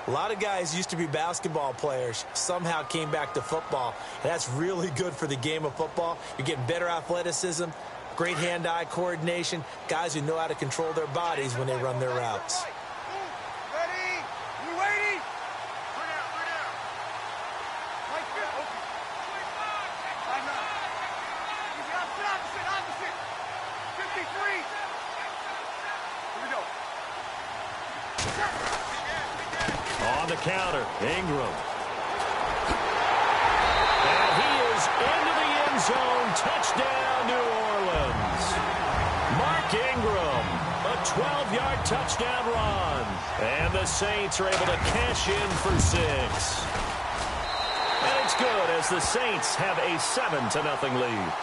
A lot of guys used to be basketball players, somehow came back to football. And that's really good for the game of football. You're getting better athleticism, great hand-eye coordination, guys who know how to control their bodies when they run their routes. Ready? You waiting? Opposite. 53. Here we go. On the counter, Ingram. And he is into the end zone. Touchdown, New Orleans. Mark Ingram, a 12-yard touchdown run. And the Saints are able to cash in for 6. And it's good as the Saints have a 7-0 lead.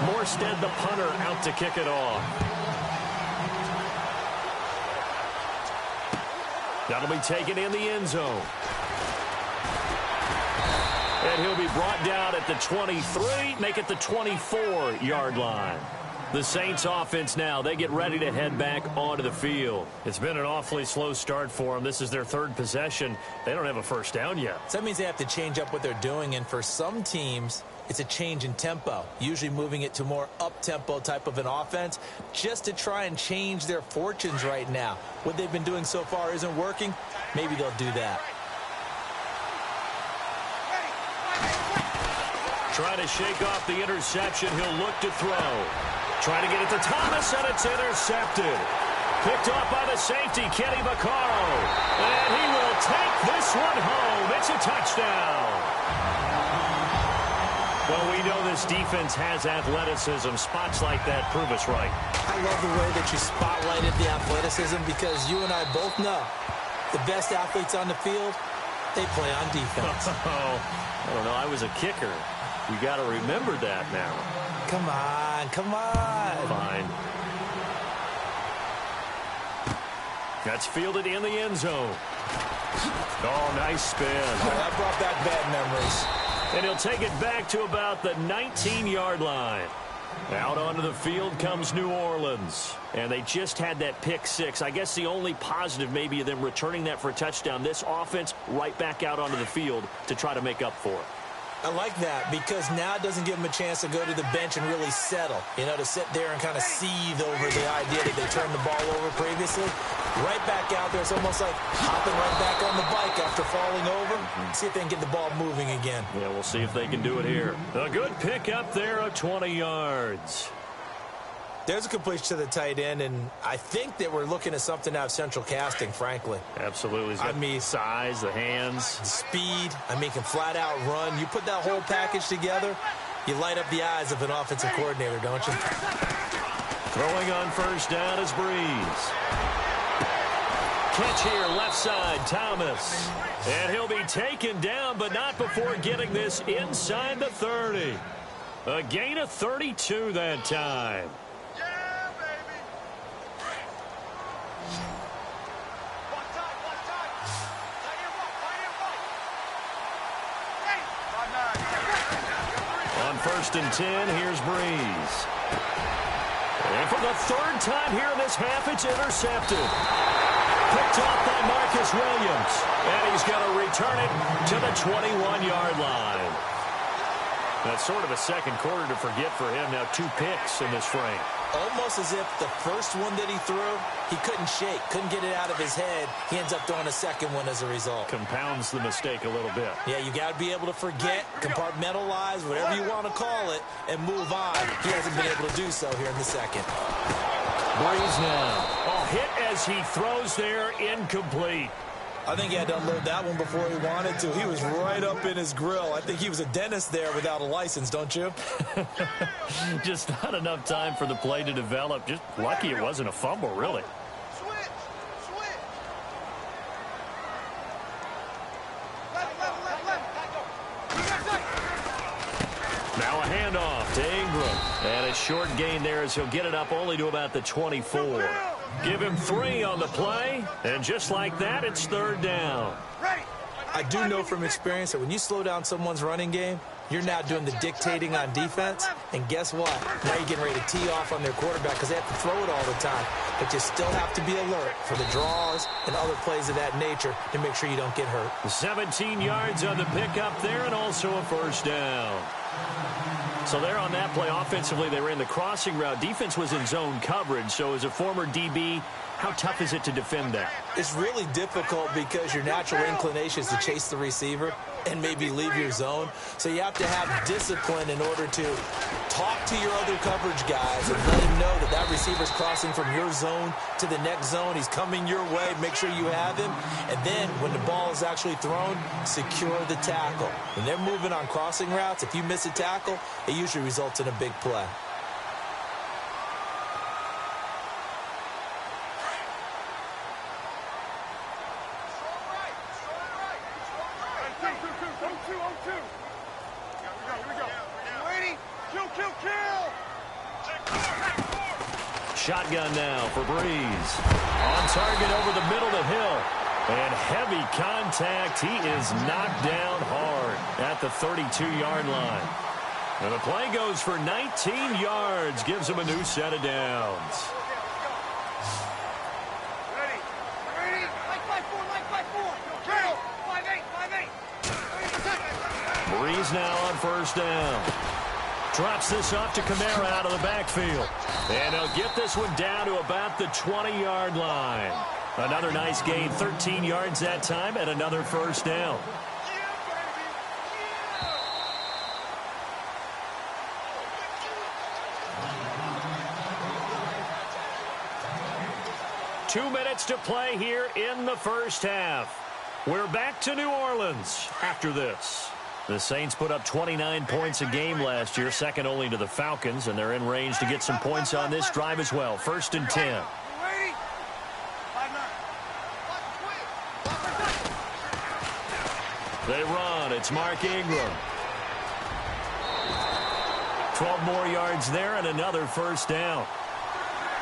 Morstead, the punter, out to kick it off. That'll be taken in the end zone. And he'll be brought down at the 23, make it the 24-yard line. The Saints offense now, they get ready to head back onto the field. It's been an awfully slow start for them. This is their 3rd possession. They don't have a first down yet. So that means they have to change up what they're doing, and for some teams, it's a change in tempo, usually moving it to more up-tempo type of an offense just to try and change their fortunes right now. What they've been doing so far isn't working. Maybe they'll do that. Trying to shake off the interception. He'll look to throw. Trying to get it to Thomas, and it's intercepted. Picked off by the safety, Kenny Vaccaro. And he will take this one home. It's a touchdown. Well, we know this defense has athleticism. Spots like that prove us right. I love the way that you spotlighted the athleticism because you and I both know the best athletes on the field, they play on defense. I don't know. I was a kicker. You got to remember that now. Come on, come on. Fine. That's fielded in the end zone. Oh, nice spin. Oh, that brought back bad memories. And he'll take it back to about the 19-yard line. Out onto the field comes New Orleans. And they just had that pick six. I guess the only positive maybe of them returning that for a touchdown. This offense right back out onto the field to try to make up for it. I like that because now it doesn't give them a chance to go to the bench and really settle. You know, to sit there and kind of seethe over the idea that they turned the ball over previously. Right back out there. It's almost like hopping right back on the bike after falling over. See if they can get the ball moving again. Yeah, we'll see if they can do it here. A good pick up there of 20 yards. There's a completion to the tight end, and I think that we're looking at something out of central casting, frankly. Absolutely. I mean, size, the hands. Speed. I mean, can flat out run. You put that whole package together, you light up the eyes of an offensive coordinator, don't you? Throwing on first down is Breeze. Catch here, left side, Thomas. And he'll be taken down, but not before getting this inside the 30. A gain of 32 that time. On first and 10, here's Breeze. And for the third time here in this half, it's intercepted. Picked off by Marcus Williams. And he's going to return it to the 21-yard line. That's sort of a second quarter to forget for him. Now 2 picks in this frame. Almost as if the first one that he threw, he couldn't shake, couldn't get it out of his head. He ends up throwing a second one as a result. Compounds the mistake a little bit. Yeah, you got to be able to forget, compartmentalize, whatever you want to call it, and move on. He hasn't been able to do so here in the second. Breeze now. Oh, hit as he throws there, incomplete. I think he had to unload that one before he wanted to. He was right up in his grill. I think he was a dentist there without a license, don't you? Just not enough time for the play to develop. Just lucky it wasn't a fumble, really. Now a handoff to Ingram. And a short gain there as he'll get it up only to about the 24. Give him 3 on the play, and just like that, it's third down. I do know from experience that when you slow down someone's running game, you're now doing the dictating on defense, and guess what? Now you're getting ready to tee off on their quarterback because they have to throw it all the time. But you still have to be alert for the draws and other plays of that nature to make sure you don't get hurt. 17 yards on the pickup there, and also a first down. So there on that play, offensively, they ran the crossing route. Defense was in zone coverage. So as a former DB, how tough is it to defend that? It's really difficult because your natural inclination is to chase the receiver and maybe leave your zone. So you have to have discipline in order to talk to your other coverage guys and let him know that that receiver's crossing from your zone to the next zone. He's coming your way. Make sure you have him. And then when the ball is actually thrown, secure the tackle. When they're moving on crossing routes, if you miss a tackle, it usually results in a big play. Shotgun now for Breeze. On target over the middle to Hill. And heavy contact. He is knocked down hard at the 32-yard line. And the play goes for 19 yards. Gives him a new set of downs. Ready? Like 5-4. Breeze now on first down. Drops this off to Kamara out of the backfield. And he'll get this one down to about the 20-yard line. Another nice gain, 13 yards that time, and another first down. Two minutes to play here in the first half. We're back to New Orleans after this. The Saints put up 29 points a game last year, second only to the Falcons, and they're in range to get some points on this drive as well. 1st and 10. They run. It's Mark Ingram. 12 more yards there and another first down.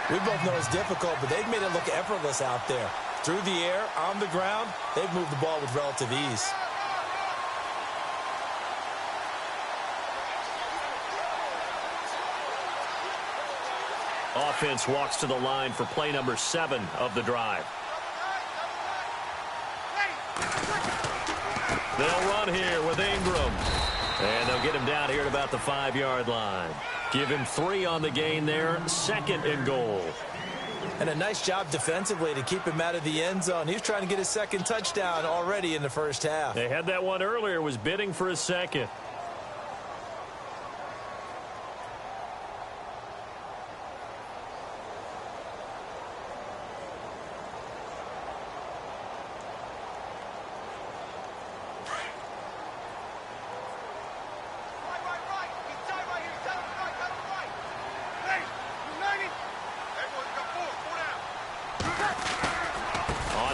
We both know it's difficult, but they've made it look effortless out there. Through the air, on the ground, they've moved the ball with relative ease. Offense walks to the line for play number 7 of the drive. They'll run here with Ingram. And they'll get him down here at about the 5-yard line. Give him 3 on the gain there, 2nd and goal. And a nice job defensively to keep him out of the end zone. He was trying to get his 2nd touchdown already in the first half. They had that one earlier, was bidding for a 2nd.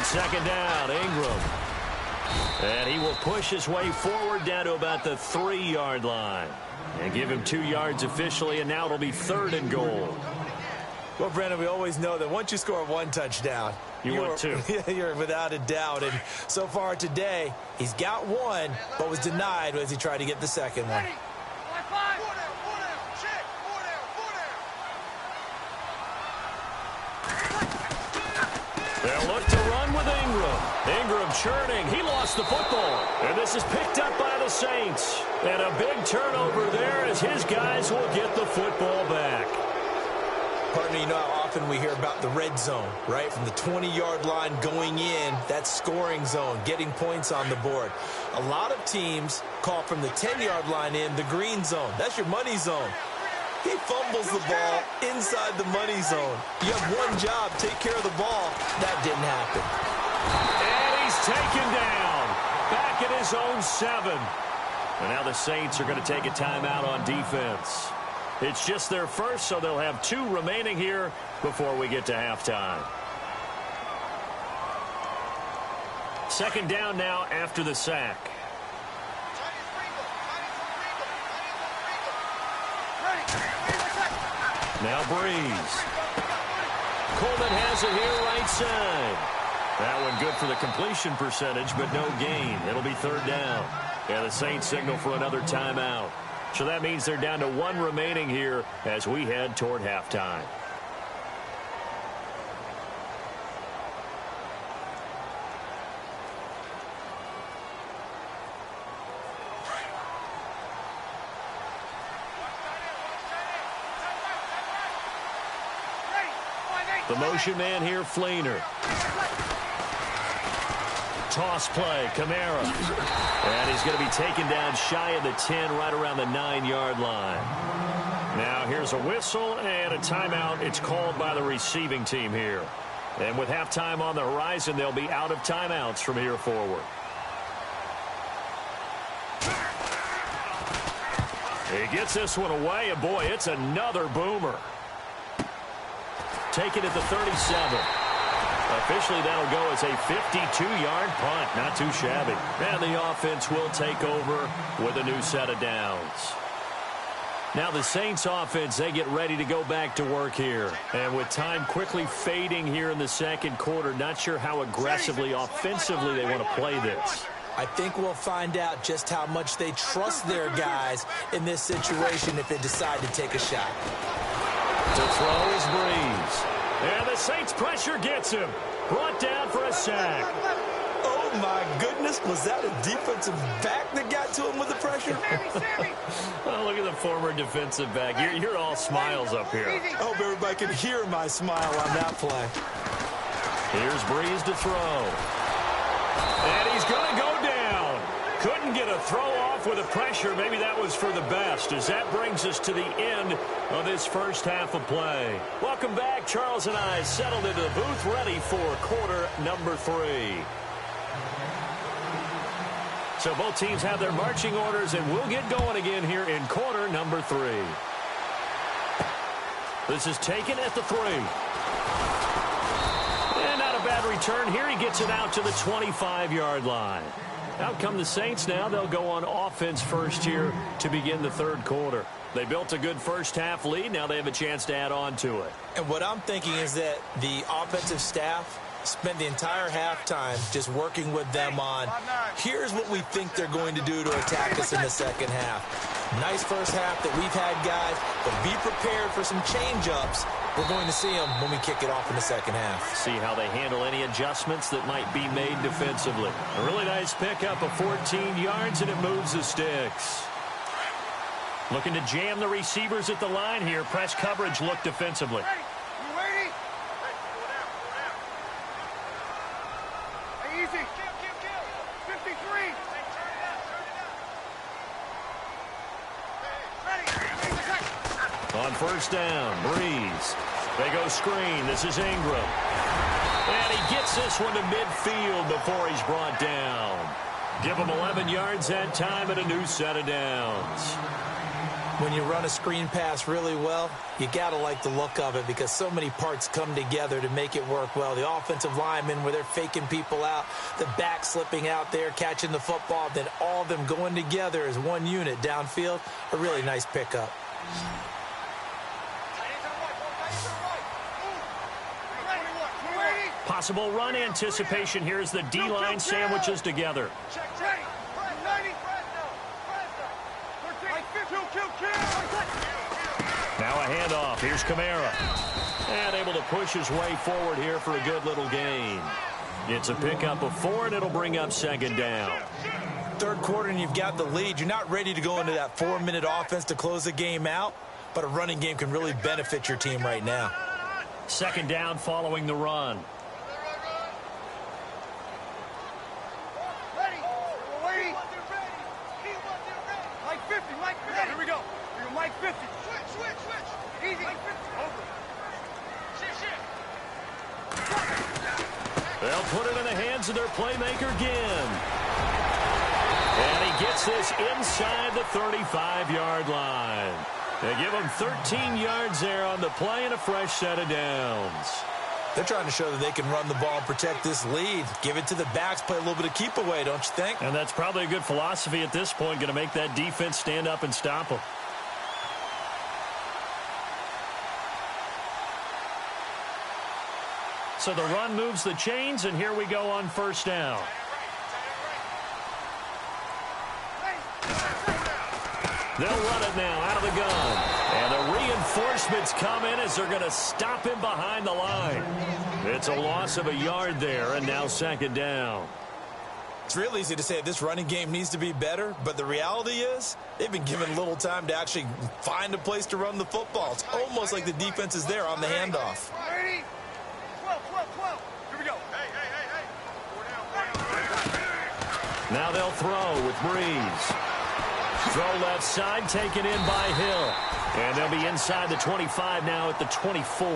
Second down, Ingram. And he will push his way forward down to about the 3-yard line. And give him 2 yards officially, and now it'll be 3rd and goal. Well, Brandon, we always know that once you score 1 touchdown, you're 2. You're without a doubt. And so far today, he's got 1, but was denied as he tried to get the 2nd one. They'll look to run with Ingram. Ingram churning. He lost the football. And this is picked up by the Saints. And a big turnover there as his guys will get the football back. Partner, you know how often we hear about the red zone, right? From the 20-yard line going in, that scoring zone, getting points on the board. A lot of teams call from the 10-yard line in the green zone. That's your money zone. He fumbles the ball inside the money zone. You have one job, take care of the ball. That didn't happen. And he's taken down. Back at his own 7. And now the Saints are going to take a timeout on defense. It's just their first, so they'll have 2 remaining here before we get to halftime. 2nd down now after the sack. Now Breeze. Coleman has it here right side. That one good for the completion percentage, but no gain. It'll be 3rd down. And the Saints signal for another timeout. So that means they're down to 1 remaining here as we head toward halftime. The motion man here, Fleener. Toss play, Kamara. And he's going to be taken down shy of the 10, right around the 9-yard line. Now here's a whistle and a timeout. It's called by the receiving team here. And with halftime on the horizon, they'll be out of timeouts from here forward. He gets this one away, and boy, it's another boomer. Taken at the 37. Officially, that'll go as a 52-yard punt. Not too shabby. And the offense will take over with a new set of downs. Now the Saints offense, they get ready to go back to work here. And with time quickly fading here in the 2nd quarter, not sure how aggressively, offensively they want to play this. I think we'll find out just how much they trust their guys in this situation if they decide to take a shot. To throw is Breeze. And the Saints pressure gets him. Brought down for a sack. Oh, my goodness. Was that a defensive back that got to him with the pressure? Oh, look at the former defensive back. You're all smiles up here. I hope everybody can hear my smile on that play. Here's Breeze to throw. And he's going to go down. Couldn't get a throw off with the pressure. Maybe that was for the best, as that brings us to the end of this first half of play. Welcome back. Charles and I settled into the booth, ready for quarter number 3. So both teams have their marching orders, and we'll get going again here in quarter number 3. This is taken at the 3. And not a bad return here. He gets it out to the 25-yard line. Out come the Saints now. They'll go on offense first here to begin the third quarter. They built a good first-half lead. Now they have a chance to add on to it. And what I'm thinking is that the offensive staff spent the entire halftime just working with them on, here's what we think they're going to do to attack us in the second half. Nice first half that we've had, guys, but be prepared for some change-ups. We're going to see them when we kick it off in the second half. See how they handle any adjustments that might be made defensively. A really nice pickup of 14 yards, and it moves the sticks. Looking to jam the receivers at the line here. Press coverage look defensively. You ready? Hey, easy. 53. On first down, Breeze. They go screen. This is Ingram. And he gets this one to midfield before he's brought down. Give him 11 yards that time and a new set of downs. When you run a screen pass really well, you got to like the look of it because so many parts come together to make it work well. The offensive linemen, where they're faking people out, the back slipping out there, catching the football, then all of them going together as one unit downfield. A really nice pickup. Possible run anticipation here as the D-line sandwiches together. Now a handoff. Here's Kamara. And able to push his way forward here for a good little gain. It's a pickup of 4, and it'll bring up second down. Third quarter, and you've got the lead. You're not ready to go into that 4-minute offense to close the game out, but a running game can really benefit your team right now. Second down following the run. They'll put it in the hands of their playmaker again. And he gets this inside the 35-yard line. They give him 13 yards there on the play and a fresh set of downs. They're trying to show that they can run the ball and protect this lead. Give it to the backs, play a little bit of keep away, don't you think? And that's probably a good philosophy at this point, going to make that defense stand up and stop them. So the run moves the chains, and here we go on first down. They'll run it now out of the gun. And the reinforcements come in as they're going to stop him behind the line. It's a loss of a yard there, and now second down. It's real easy to say this running game needs to be better, but the reality is they've been given little time to actually find a place to run the football. It's almost like the defense is there on the handoff. Ready? 12. Here we go. Hey. Now they'll throw with Breeze. Throw left side, taken in by Hill. And they'll be inside the 25 now at the 24.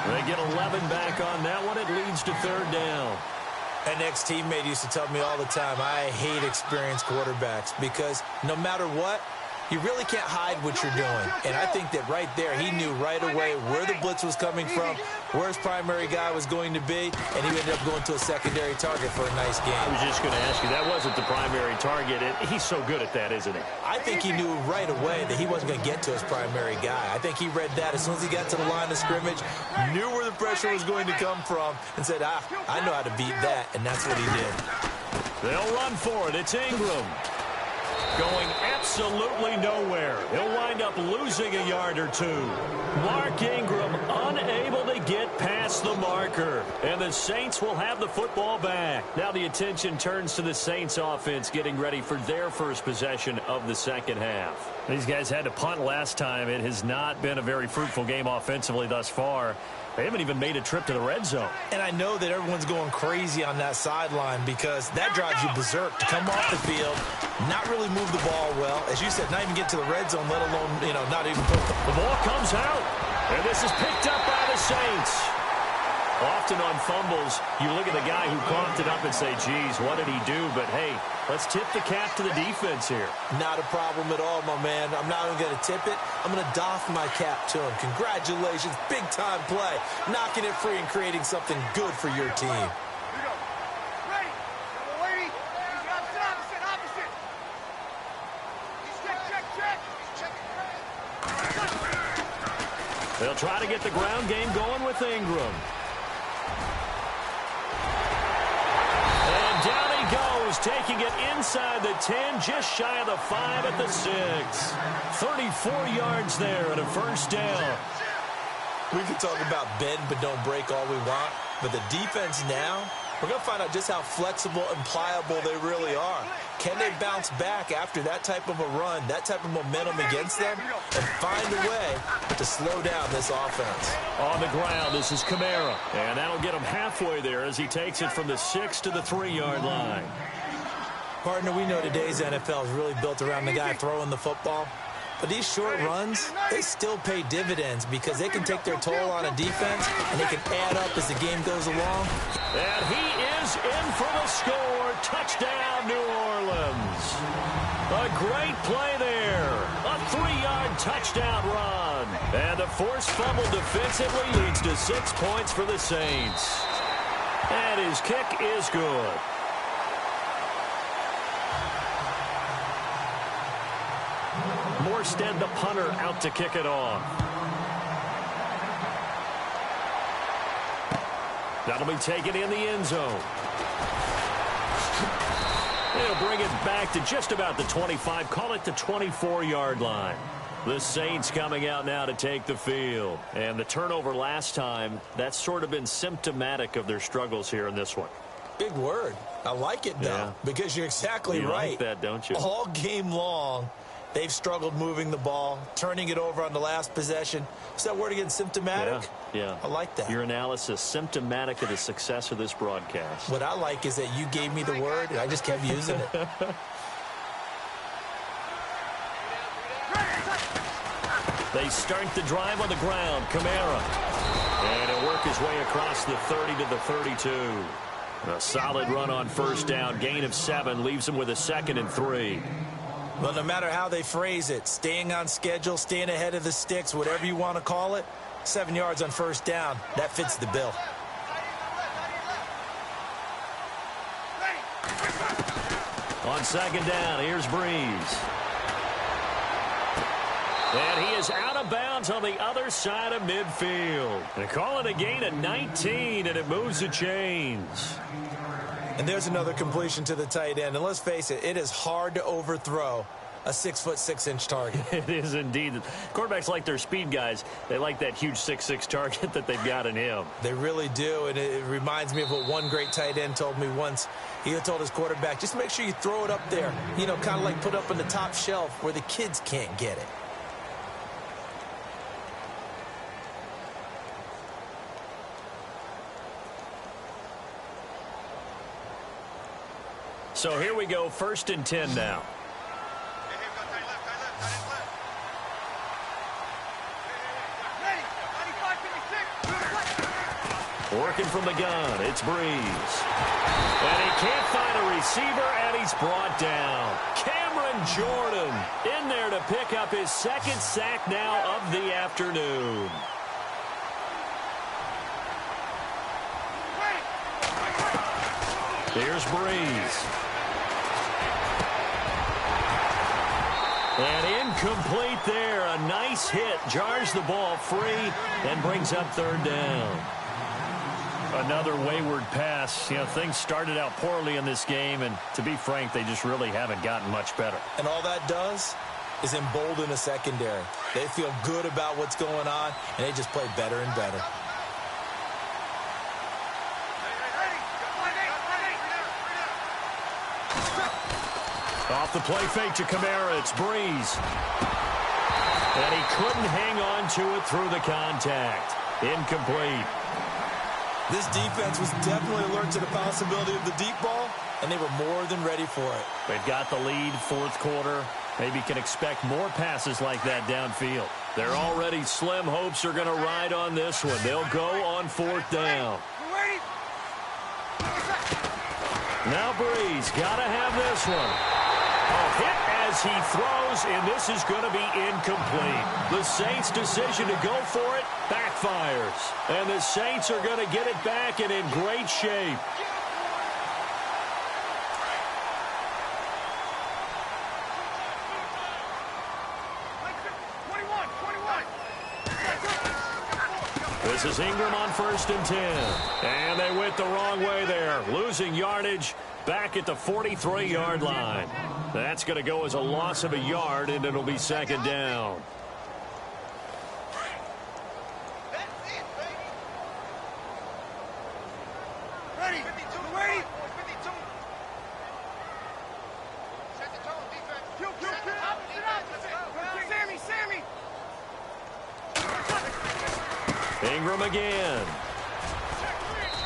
They get 11 back on that one. It leads to third down. An ex-teammate used to tell me all the time, I hate experienced quarterbacks because no matter what, you really can't hide what you're doing. And I think that right there, he knew right away where the blitz was coming from, where his primary guy was going to be, and he ended up going to a secondary target for a nice game. I was just going to ask you, that wasn't the primary target. He's so good at that, isn't he? I think he knew right away that he wasn't going to get to his primary guy. I think he read that as soon as he got to the line of scrimmage, knew where the pressure was going to come from, and said, I know how to beat that, and that's what he did. They'll run for it. It's Ingram. Going absolutely nowhere. He'll wind up losing a yard or two. Mark Ingram unable to get past the marker. And the Saints will have the football back. Now the attention turns to the Saints offense getting ready for their first possession of the second half. These guys had to punt last time. It has not been a very fruitful game offensively thus far. They haven't even made a trip to the red zone. And I know that everyone's going crazy on that sideline because that drives you berserk to come off the field, not really move the ball well. As you said, not even get to the red zone, let alone, not even put the ball comes out. And this is picked up by the Saints. Often on fumbles, you look at the guy who coughed it up and say, geez, what did he do? But, hey, let's tip the cap to the defense here. Not a problem at all, my man. I'm not even going to tip it. I'm going to doff my cap to him. Congratulations. Big-time play. Knocking it free and creating something good for your team. Here we go. Ready. Double lady. He's opposite. Opposite. He's check. They'll try to get the ground game going with Ingram. And down he goes, taking it inside the 10, just shy of the 5 at the 6. 34 yards there and a first down. We can talk about bend but don't break all we want, but the defense now, we're going to find out just how flexible and pliable they really are. Can they bounce back after that type of a run, that type of momentum against them, and find a way to slow down this offense? On the ground, this is Kamara. And that'll get him halfway there as he takes it from the 6 to the 3-yard line. Partner, we know today's NFL is really built around the guy throwing the football. But these short runs, they still pay dividends because they can take their toll on a defense and they can add up as the game goes along. And he is in for the score. Touchdown, New Orleans. A great play there. A 3-yard touchdown run. And the forced fumble defensively leads to 6 points for the Saints. And his kick is good. Morstead, the punter, out to kick it off. That'll be taken in the end zone. They'll bring it back to just about the 25, call it the 24-yard line. The Saints coming out now to take the field. And the turnover last time, that's sort of been symptomatic of their struggles here in this one. Big word. I like it, though, because you're exactly right. You like that, don't you? All game long, they've struggled moving the ball, turning it over on the last possession. Is that word again, symptomatic? Yeah. I like that. Your analysis, symptomatic of the success of this broadcast. What I like is that you gave me the word, and I just kept using it. They start the drive on the ground. Kamara. And he'll work his way across the 30 to the 32. A solid run on first down. Gain of 7 leaves him with a 2nd and 3. Well, no matter how they phrase it, staying on schedule, staying ahead of the sticks, whatever you want to call it, 7 yards on first down, that fits the bill. On second down, here's Breeze. And he is out of bounds on the other side of midfield. They call it a gain of 19, and it moves the chains. And there's another completion to the tight end. And let's face it, it is hard to overthrow a 6'6" target. It is indeed. Quarterbacks like their speed guys. They like that huge 6'6" target that they've got in him. They really do, and it reminds me of what one great tight end told me once. He told his quarterback, just make sure you throw it up there, you know, kind of like put up on the top shelf where the kids can't get it. So here we go, 1st and 10 now. Working from the gun, it's Breeze. And he can't find a receiver, and he's brought down. Cameron Jordan in there to pick up his 2nd sack now of the afternoon. Here's Breeze. And incomplete there. A nice hit. Jars the ball free and brings up 3rd down. Another wayward pass. You know, things started out poorly in this game, and to be frank, they just really haven't gotten much better. And all that does is embolden the secondary. They feel good about what's going on, and they just play better and better. Off the play fake to Kamara, it's Breeze. And he couldn't hang on to it through the contact. Incomplete. This defense was definitely alert to the possibility of the deep ball, and they were more than ready for it. They've got the lead, 4th quarter. Maybe can expect more passes like that downfield. Their already slim hopes are going to ride on this one. They'll go on 4th down. Now Breeze got to have this one. Hit as he throws, and this is going to be incomplete. The Saints' decision to go for it backfires. And the Saints are going to get it back and in great shape. This is Ingram on 1st and 10. And they went the wrong way there, losing yardage back at the 43-yard line. That's going to go as a loss of a yard, and it'll be 2nd down. Ready. 52, ready. 52. Set the tone, defense. Sammy. Ingram again.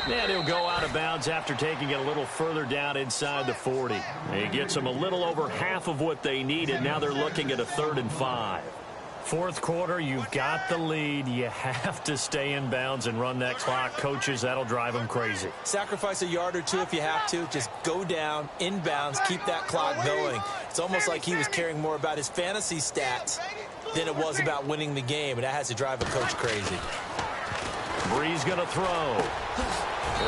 And he'll go out of bounds after taking it a little further down inside the 40. He gets them a little over half of what they needed. Now they're looking at a 3rd and 5. 4th quarter, you've got the lead. You have to stay in bounds and run that clock. Coaches, that'll drive them crazy. Sacrifice a yard or two if you have to. Just go down, in bounds, keep that clock going. It's almost like he was caring more about his fantasy stats than it was about winning the game, and that has to drive a coach crazy. Breeze going to throw.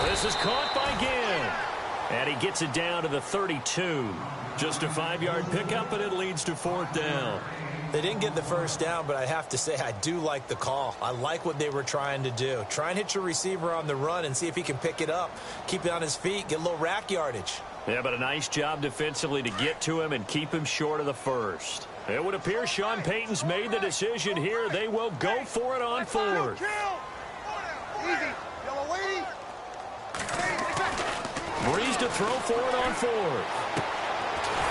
This is caught by Ginn. And he gets it down to the 32. Just a 5-yard pickup, and it leads to 4th down. They didn't get the 1st down, but I have to say I do like the call. I like what they were trying to do. Try and hit your receiver on the run and see if he can pick it up. Keep it on his feet, get a little rack yardage. Yeah, but a nice job defensively to get to him and keep him short of the 1st. It would appear Sean Payton's made the decision here. They will go for it on 4th. Easy. Yellow lady. Breeze to throw for it on 4th.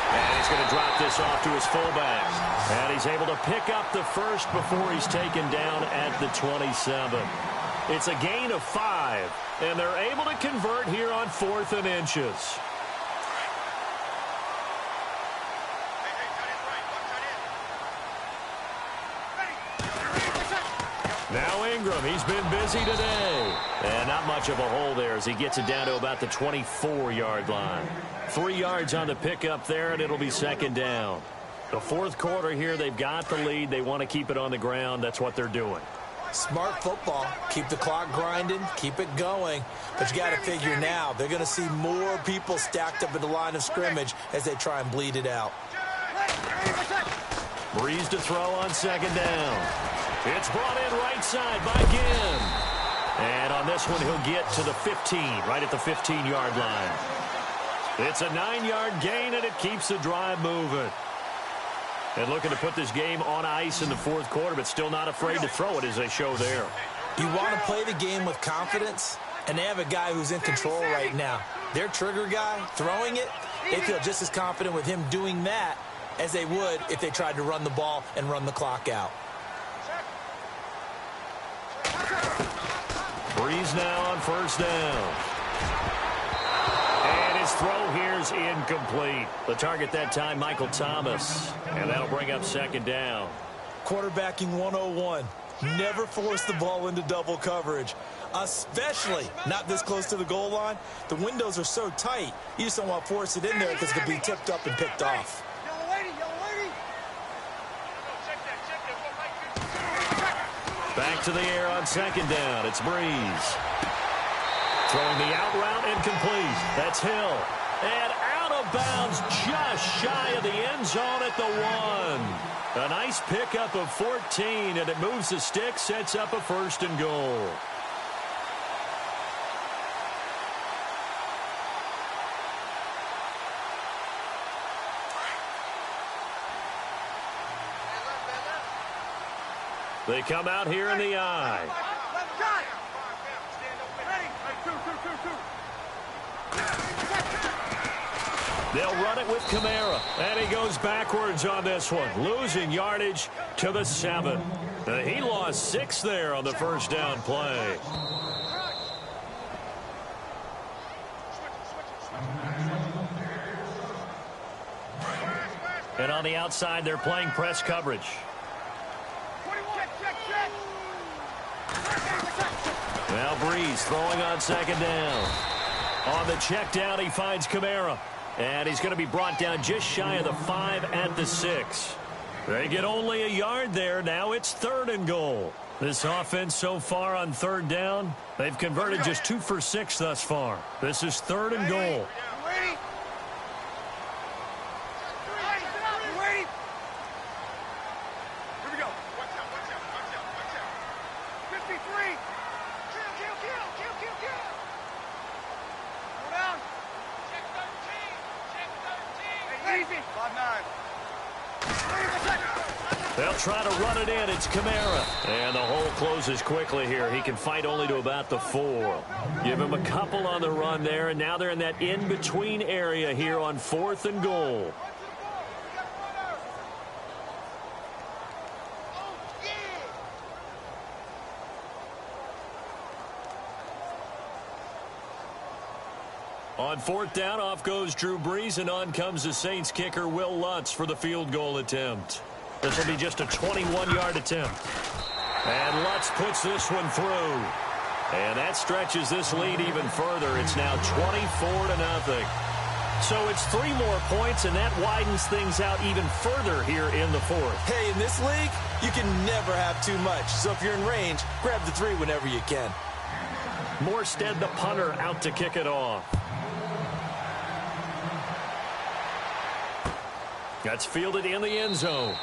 And he's going to drop this off to his fullback. And he's able to pick up the 1st before he's taken down at the 27. It's a gain of 5. And they're able to convert here on 4th and inches. Now Ingram, he's been busy today. And not much of a hole there as he gets it down to about the 24-yard line. 3 yards on the pickup there, and it'll be 2nd down. The 4th quarter here, they've got the lead. They want to keep it on the ground. That's what they're doing. Smart football. Keep the clock grinding. Keep it going. But you got to figure now, they're going to see more people stacked up at the line of scrimmage as they try and bleed it out. Breeze to throw on 2nd down. It's brought in right side by Ginn. And on this one, he'll get to the 15, right at the 15-yard line. It's a 9-yard gain, and it keeps the drive moving. And looking to put this game on ice in the 4th quarter, but still not afraid to throw it as they show there. You want to play the game with confidence, and they have a guy who's in control right now. Their trigger guy, throwing it, they feel just as confident with him doing that as they would if they tried to run the ball and run the clock out. Breeze now on 1st down. And his throw here's incomplete. The target that time, Michael Thomas. And that'll bring up 2nd down. Quarterbacking 101. Never force the ball into double coverage, especially not this close to the goal line. The windows are so tight, you just don't want to force it in there because it could be tipped up and picked off. Back to the air on 2nd down. It's Breeze. Throwing the out route incomplete. That's Hill. And out of bounds just shy of the end zone at the 1. A nice pickup of 14, and it moves the stick, sets up a 1st and goal. They come out here in the eye. They'll run it with Kamara, and he goes backwards on this one, losing yardage to the 7. He lost 6 there on the 1st down play. And on the outside, they're playing press coverage. Now Breeze throwing on 2nd down. On the check down, he finds Kamara. And he's going to be brought down just shy of the 5 at the 6. They get only a yard there. Now it's 3rd and goal. This offense so far on 3rd down, they've converted just 2 for 6 thus far. This is 3rd and goal. They'll try to run it in. It's Kamara. And the hole closes quickly here. He can fight only to about the 4. Give him a couple on the run there, and now they're in that in-between area here on 4th and goal. On 4th down, off goes Drew Brees, and on comes the Saints kicker, Will Lutz, for the field goal attempt. This will be just a 21-yard attempt. And Lutz puts this one through. And that stretches this lead even further. It's now 24-0. So it's 3 more points, and that widens things out even further here in the 4th. Hey, in this league, you can never have too much. So if you're in range, grab the 3 whenever you can. Morstead, the punter, out to kick it off. That's fielded in the end zone.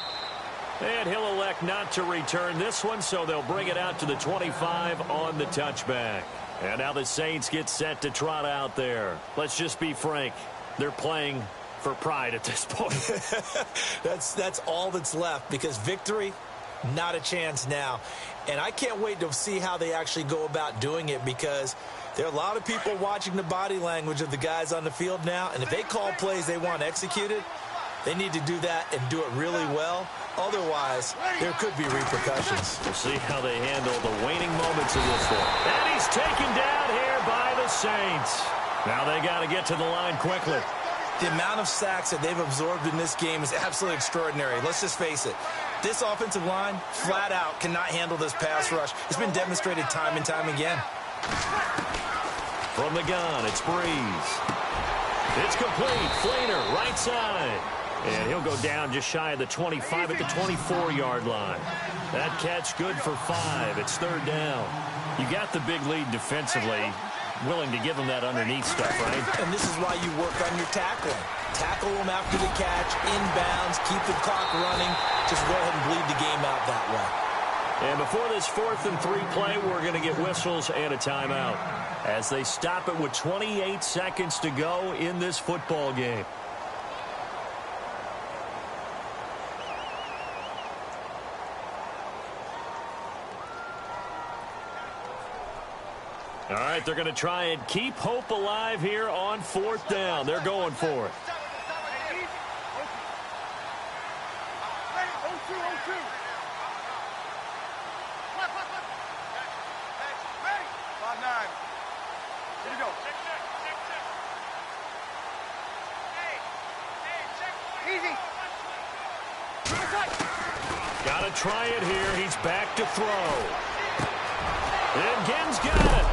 And he'll elect not to return this one, so they'll bring it out to the 25 on the touchback. And now the Saints get set to trot out there. Let's just be frank. They're playing for pride at this point. That's all that's left, because victory, not a chance now. And I can't wait to see how they actually go about doing it, because there are a lot of people watching the body language of the guys on the field now. And if they call plays they want executed, they need to do that and do it really well. Otherwise, there could be repercussions. We'll see how they handle the waning moments of this one. And he's taken down here by the Saints. Now they got to get to the line quickly. The amount of sacks that they've absorbed in this game is absolutely extraordinary. Let's just face it. This offensive line, flat out, cannot handle this pass rush. It's been demonstrated time and time again. From the gun, it's Brees. It's complete. Flainer, right side. And he'll go down just shy of the 25 at the 24-yard line. That catch good for 5. It's 3rd down. You got the big lead defensively. Willing to give them that underneath stuff, right? And this is why you work on your tackling. Tackle them after the catch, inbounds, keep the clock running. Just go ahead and bleed the game out that way. And before this 4th and 3 play, we're going to get whistles and a timeout as they stop it with 28 seconds to go in this football game. All right, they're going to try and keep hope alive here on 4th down. They're going for it. Got to try it here. He's back to throw. And Ginn's got it.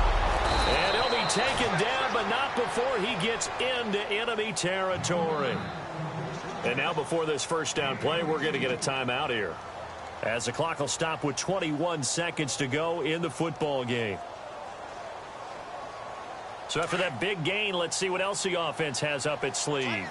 And he'll be taken down, but not before he gets into enemy territory. And now before this 1st down play, we're going to get a timeout here, as the clock will stop with 21 seconds to go in the football game. So after that big gain, let's see what else the offense has up its sleeve.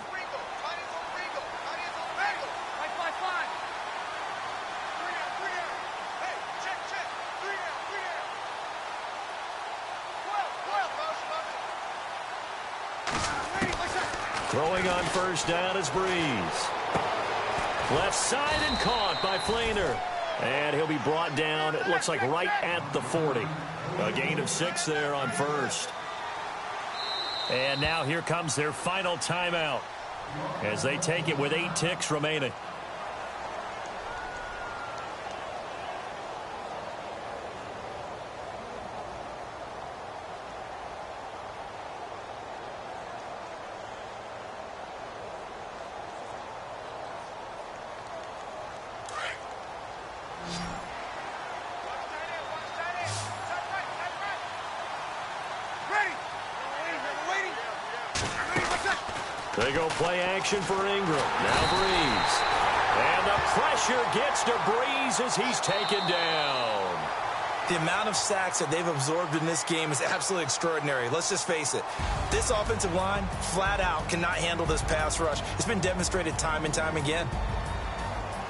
Throwing on 1st down is Brees. Left side and caught by Flainer. And he'll be brought down, it looks like right at the 40. A gain of 6 there on 1st. And now here comes their final timeout as they take it with 8 ticks remaining. They go play action for Ingram. Now Breeze. And the pressure gets to Breeze as he's taken down. The amount of sacks that they've absorbed in this game is absolutely extraordinary. Let's just face it. This offensive line, flat out, cannot handle this pass rush. It's been demonstrated time and time again.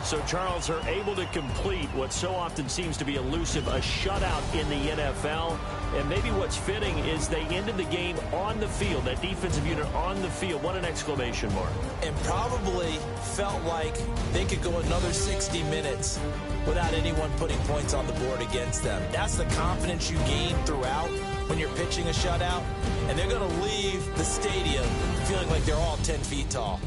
So, Charles, are able to complete what so often seems to be elusive, a shutout in the NFL. And maybe what's fitting is they ended the game on the field, that defensive unit on the field. What an exclamation mark. And probably felt like they could go another 60 minutes without anyone putting points on the board against them. That's the confidence you gain throughout when you're pitching a shutout. And they're going to leave the stadium feeling like they're all 10 feet tall.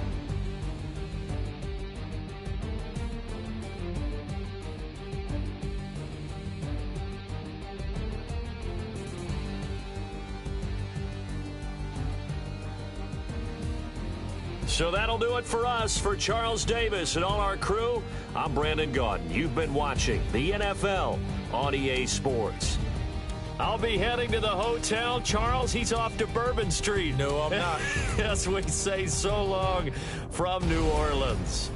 So that'll do it for us. For Charles Davis and all our crew, I'm Brandon Gaudin. You've been watching the NFL on EA Sports. I'll be heading to the hotel. Charles, he's off to Bourbon Street. No, I'm not. Yes, we say so long from New Orleans.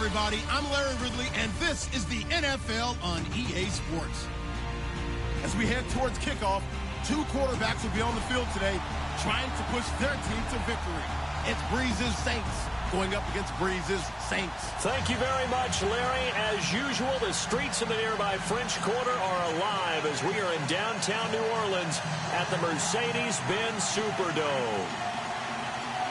everybody. I'm Larry Ridley, and this is the NFL on EA Sports. As we head towards kickoff, two quarterbacks will be on the field today trying to push their team to victory. It's Breeze's Saints going up against Breeze's Saints. Thank you very much, Larry. As usual, the streets of the nearby French Quarter are alive as we are in downtown New Orleans at the Mercedes-Benz Superdome.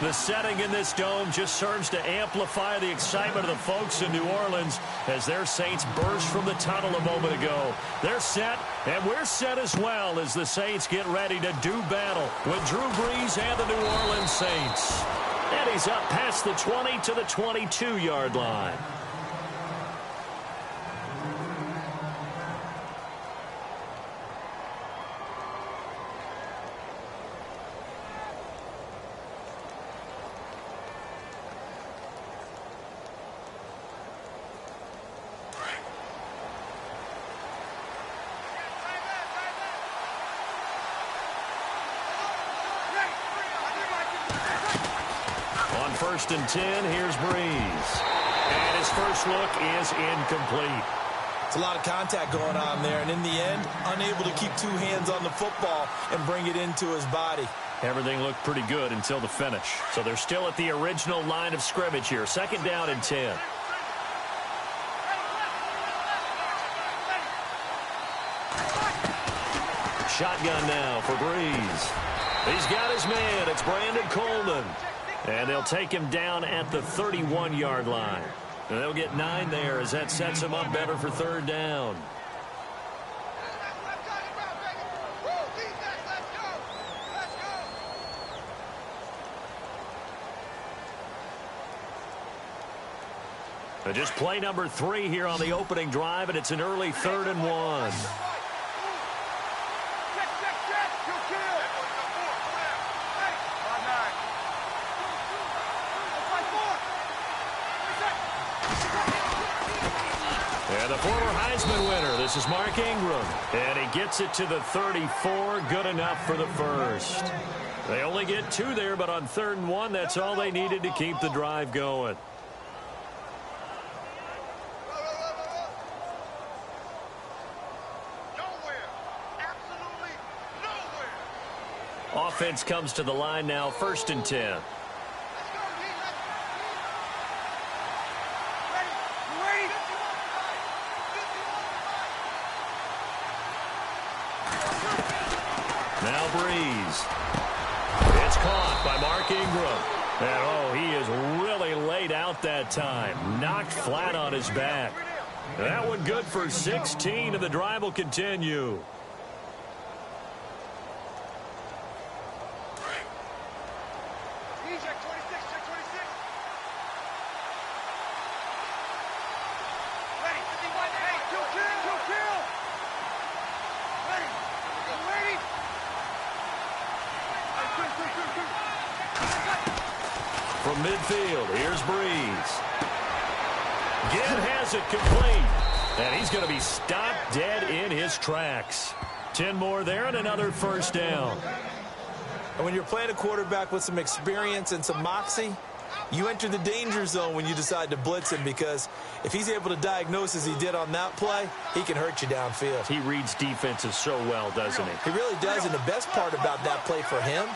The setting in this dome just serves to amplify the excitement of the folks in New Orleans as their Saints burst from the tunnel a moment ago. They're set, and we're set as well as the Saints get ready to do battle with Drew Brees and the New Orleans Saints. And he's up past the 20 to the 22-yard line. First and 10, here's Brees. And his first look is incomplete. It's a lot of contact going on there, and in the end, unable to keep two hands on the football and bring it into his body. Everything looked pretty good until the finish. So they're still at the original line of scrimmage here. Second down and 10. Shotgun now for Brees. He's got his man. It's Brandon Coleman. And they'll take him down at the 31-yard line. And they'll get 9 there as that sets him up better for third down. Just play number 3 here on the opening drive, and it's an early 3rd and 1. And the former Heisman winner, this is Mark Ingram. And he gets it to the 34, good enough for the first. They only get 2 there, but on 3rd and 1, that's all they needed to keep the drive going. Offense comes to the line now, 1st and 10. Now Brees. It's caught by Mark Ingram. And, oh, he is really laid out that time. Knocked flat on his back. That one good for 16, and the drive will continue. From midfield, here's Brees. Again has it complete. And he's going to be stopped dead in his tracks. 10 more there and another first down. And when you're playing a quarterback with some experience and some moxie, you enter the danger zone when you decide to blitz him, because if he's able to diagnose as he did on that play, he can hurt you downfield. He reads defenses so well, doesn't he? He really does, and the best part about that play for him,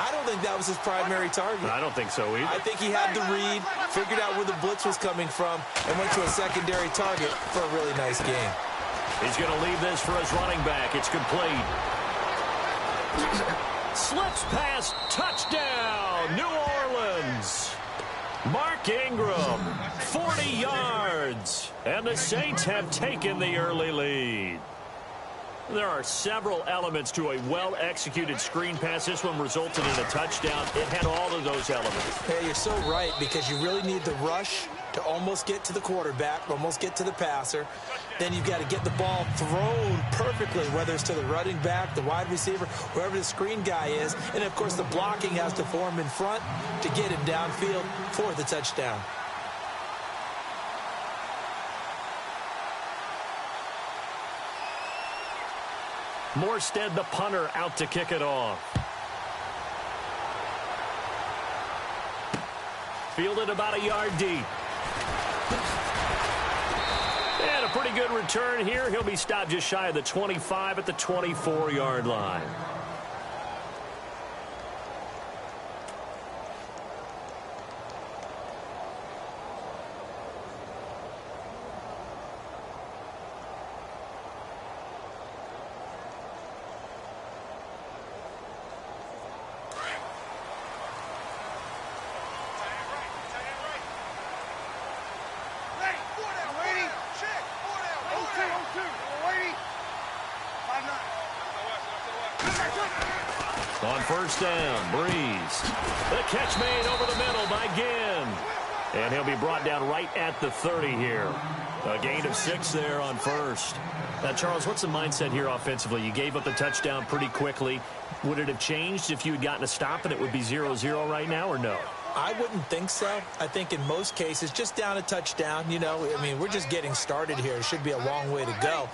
I don't think that was his primary target. I don't think so either. I think he had to read, figured out where the blitz was coming from, and went to a secondary target for a really nice game. He's going to leave this for his running back. It's complete. Slips past, touchdown, New Orleans. Mark Ingram, 40 yards. And the Saints have taken the early lead. There are several elements to a well-executed screen pass. This one resulted in a touchdown. It had all of those elements. Yeah, you're so right, because you really need the rush to almost get to the quarterback, almost get to the passer. Then you've got to get the ball thrown perfectly, whether it's to the running back, the wide receiver, whoever the screen guy is. And, of course, the blocking has to form in front to get him downfield for the touchdown. Morstead, the punter, out to kick it off. Fielded about a yard deep. And a pretty good return here. He'll be stopped just shy of the 25 at the 24-yard line. On first down, Breeze. The catch made over the middle by Ginn. And he'll be brought down right at the 30 here. A gain of 6 there on first. Now, Charles, what's the mindset here offensively? You gave up the touchdown pretty quickly. Would it have changed if you had gotten a stop and it would be 0-0 right now, or no? I wouldn't think so. I think in most cases, just down a touchdown, you know, I mean, we're just getting started here. It should be a long way to go.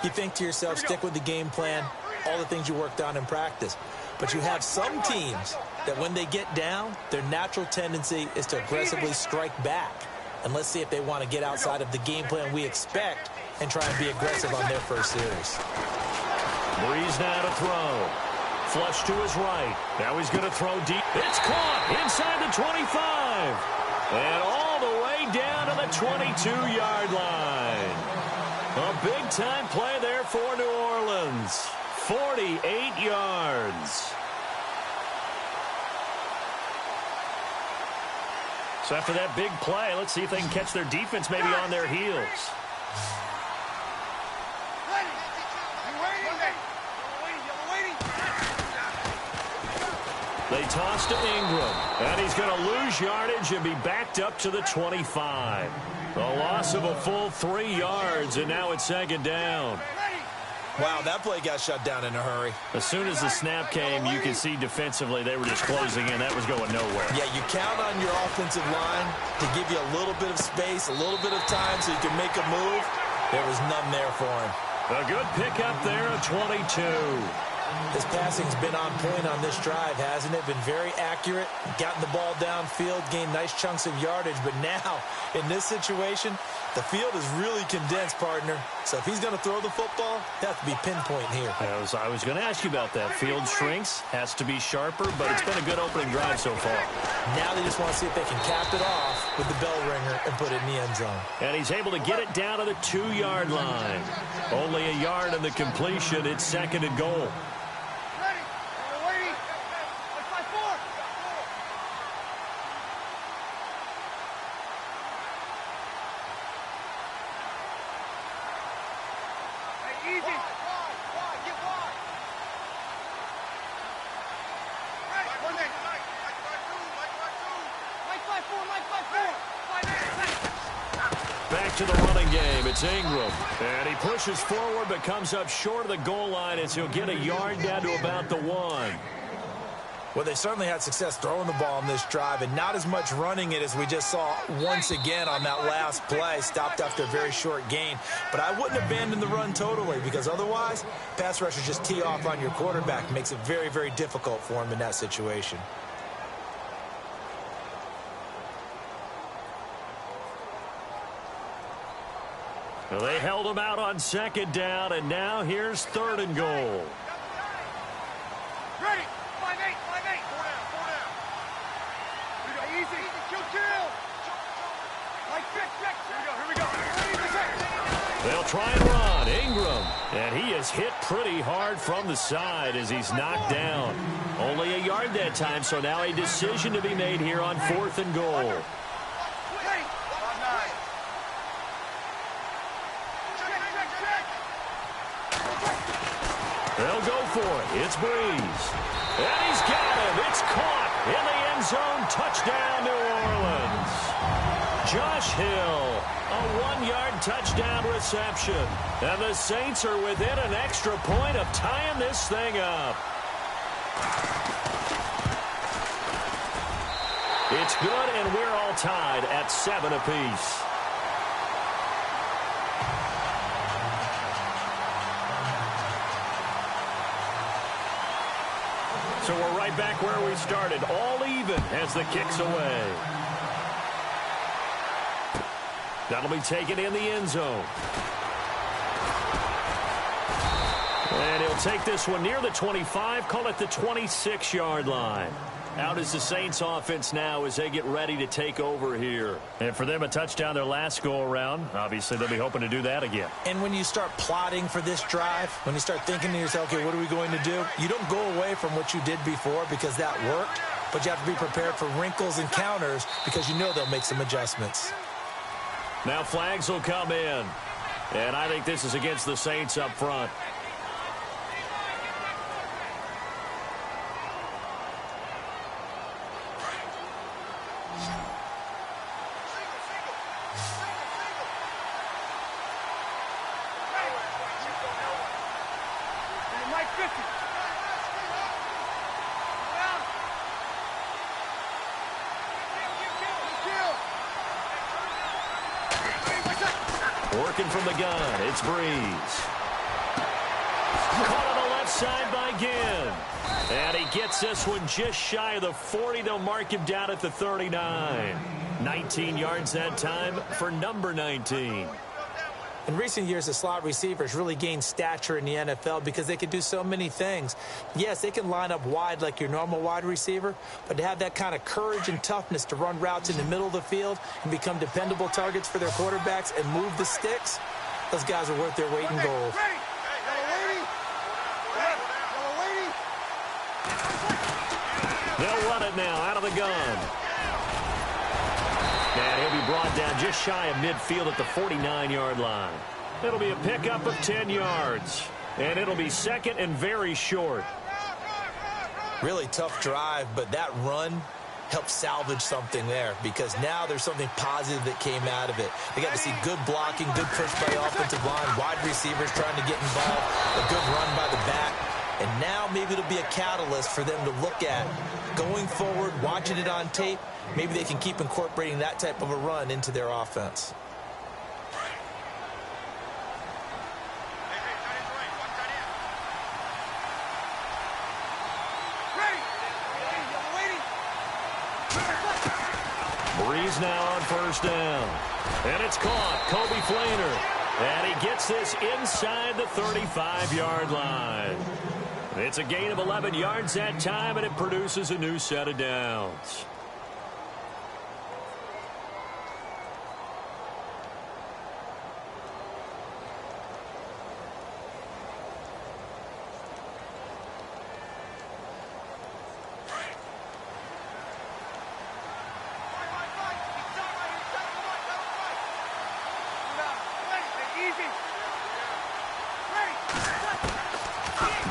You think to yourself, stick with the game plan, all the things you worked on in practice. But you have some teams that when they get down, their natural tendency is to aggressively strike back. And let's see if they want to get outside of the game plan we expect and try and be aggressive on their first series. Breeze now to throw. Flush to his right. Now he's going to throw deep. It's caught inside the 25. And all the way down to the 22-yard line. A big-time play there for New Orleans. 48 yards. So after that big play, let's see if they can catch their defense maybe on their heels. They toss to Ingram, and he's going to lose yardage and be backed up to the 25. A loss of a full 3 yards, and now it's second down. Wow, that play got shut down in a hurry. As soon as the snap came, you could see defensively they were just closing in. That was going nowhere. Yeah, you count on your offensive line to give you a little bit of space, a little bit of time so you can make a move. There was none there for him. A good pickup there of 22. His passing's been on point on this drive, hasn't it? Been very accurate, gotten the ball downfield, gained nice chunks of yardage. But now, in this situation, the field is really condensed, partner. So if he's going to throw the football, he'll have to be pinpoint here. I was going to ask you about that. Field shrinks, has to be sharper, but it's been a good opening drive so far. Now they just want to see if they can cap it off with the bell ringer and put it in the end zone. And he's able to get it down to the 2-yard line. Only a yard in the completion. It's second and goal. Back to the running game. It's Ingram. And he pushes forward but comes up short of the goal line as he'll get a yard down to about the 1. Well, they certainly had success throwing the ball on this drive and not as much running it as we just saw once again on that last play. Stopped after a very short gain. But I wouldn't abandon the run totally because otherwise, pass rushers just tee off on your quarterback. Makes it very, very difficult for him in that situation. Well, they held him out on second down, and now here's third and goal. Ready. 5-8. 4 down. Here we go. Easy. Kill. Like check. Here we go. They'll try and run. Ingram. And he is hit pretty hard from the side as he's knocked down. Only a yard that time, so now a decision to be made here on 4th and goal. They'll go for it. It's Breeze. And he's got him. It's caught in the end zone. Touchdown, New Orleans. Josh Hill, a 1-yard touchdown reception. And the Saints are within an extra point of tying this thing up. It's good, and we're all tied at 7 apiece. So we're right back where we started, all even as the kick's away. That'll be taken in the end zone. And he'll take this one near the 25, call it the 26-yard line. Out is the Saints offense now as they get ready to take over here. And for them, a touchdown their last go-around. Obviously, they'll be hoping to do that again. And when you start plotting for this drive, when you start thinking to yourself, okay, what are we going to do? You don't go away from what you did before because that worked, but you have to be prepared for wrinkles and counters because you know they'll make some adjustments. Now flags will come in. And I think this is against the Saints up front. Working from the gun, it's Breeze. Caught on the left side by Ginn. And he gets this one just shy of the 40. They'll mark him down at the 39. 19 yards that time for number 19. In recent years, the slot receivers really gained stature in the NFL because they can do so many things. Yes, they can line up wide like your normal wide receiver, but to have that kind of courage and toughness to run routes in the middle of the field and become dependable targets for their quarterbacks and move the sticks, those guys are worth their weight in gold. They'll run it now out of the gun. And he'll be brought down just shy of midfield at the 49-yard line. It'll be a pickup of 10 yards. And it'll be second and very short. Really tough drive, but that run helped salvage something there because now there's something positive that came out of it. They got to see good blocking, good push by the offensive line, wide receivers trying to get involved, a good run by the back. And now maybe it'll be a catalyst for them to look at going forward, watching it on tape. Maybe they can keep incorporating that type of a run into their offense. Breeze now on first down. And it's caught. Kobe Flainer. And he gets this inside the 35-yard line. It's a gain of 11 yards that time, and it produces a new set of downs.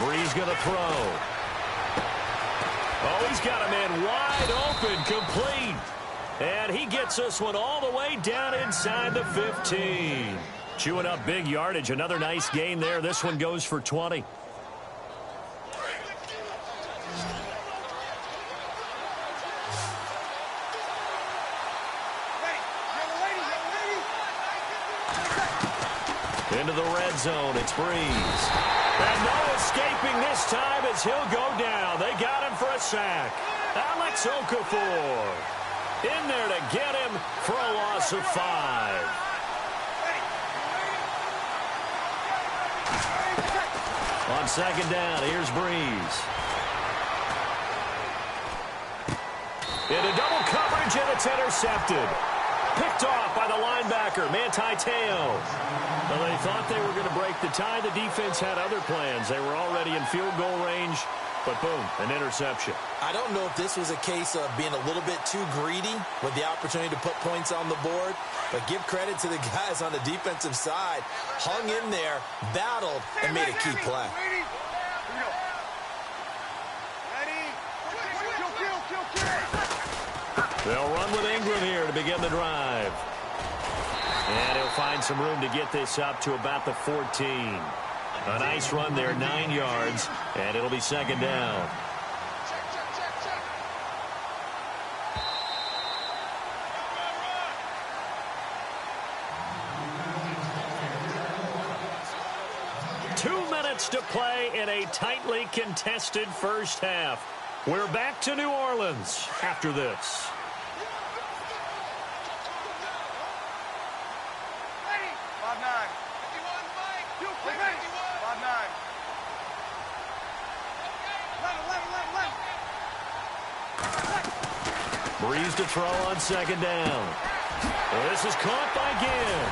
Breeze going to throw. Oh, he's got a man wide open, complete. And he gets this one all the way down inside the 15. Chewing up big yardage. Another nice gain there. This one goes for 20. Into the red zone, it's Breeze. And no escaping this time as he'll go down. They got him for a sack. Alex Okafor in there to get him for a loss of 5. On second down, here's Breeze. Into double coverage, and it's intercepted. Picked off by the linebacker, Manti Te'o. Well, they thought they were going to break the tie. The defense had other plans. They were already in field goal range, but boom, an interception. I don't know if this was a case of being a little bit too greedy with the opportunity to put points on the board, but give credit to the guys on the defensive side. Hung in there, battled, and made a key play. They'll run with Ingram here to begin the drive. And he'll find some room to get this up to about the 14. A nice run there, 9 yards, and it'll be second down. Two minutes to play in a tightly contested first half. We're back to New Orleans after this. Breeze to throw on second down. This is caught by Ginn.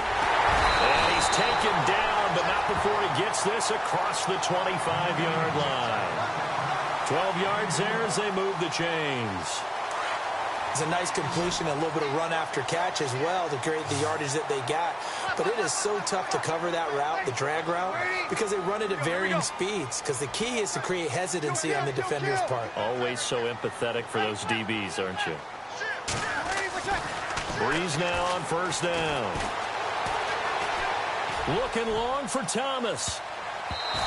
And he's taken down, but not before he gets this across the 25-yard line. 12 yards there as they move the chains. It's a nice completion, a little bit of run after catch as well to create the yardage that they got. But it is so tough to cover that route, the drag route, because they run it at varying speeds. Because the key is to create hesitancy on the defender's part. Always so empathetic for those DBs, aren't you? Breeze now on first down. Looking long for Thomas.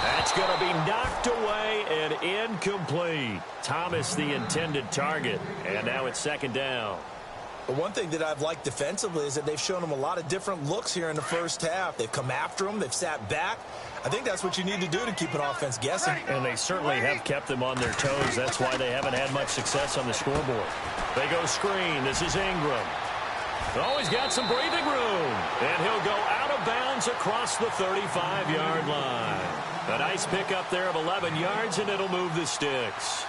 That's going to be knocked away and incomplete. Thomas, the intended target. And now it's second down. But one thing that I've liked defensively is that they've shown them a lot of different looks here in the first half. They've come after them. They've sat back. I think that's what you need to do to keep an offense guessing. And they certainly have kept them on their toes. That's why they haven't had much success on the scoreboard. They go screen. This is Ingram. Oh, he's got some breathing room. And he'll go out of bounds across the 35-yard line. A nice pickup there of 11 yards, and it'll move the sticks.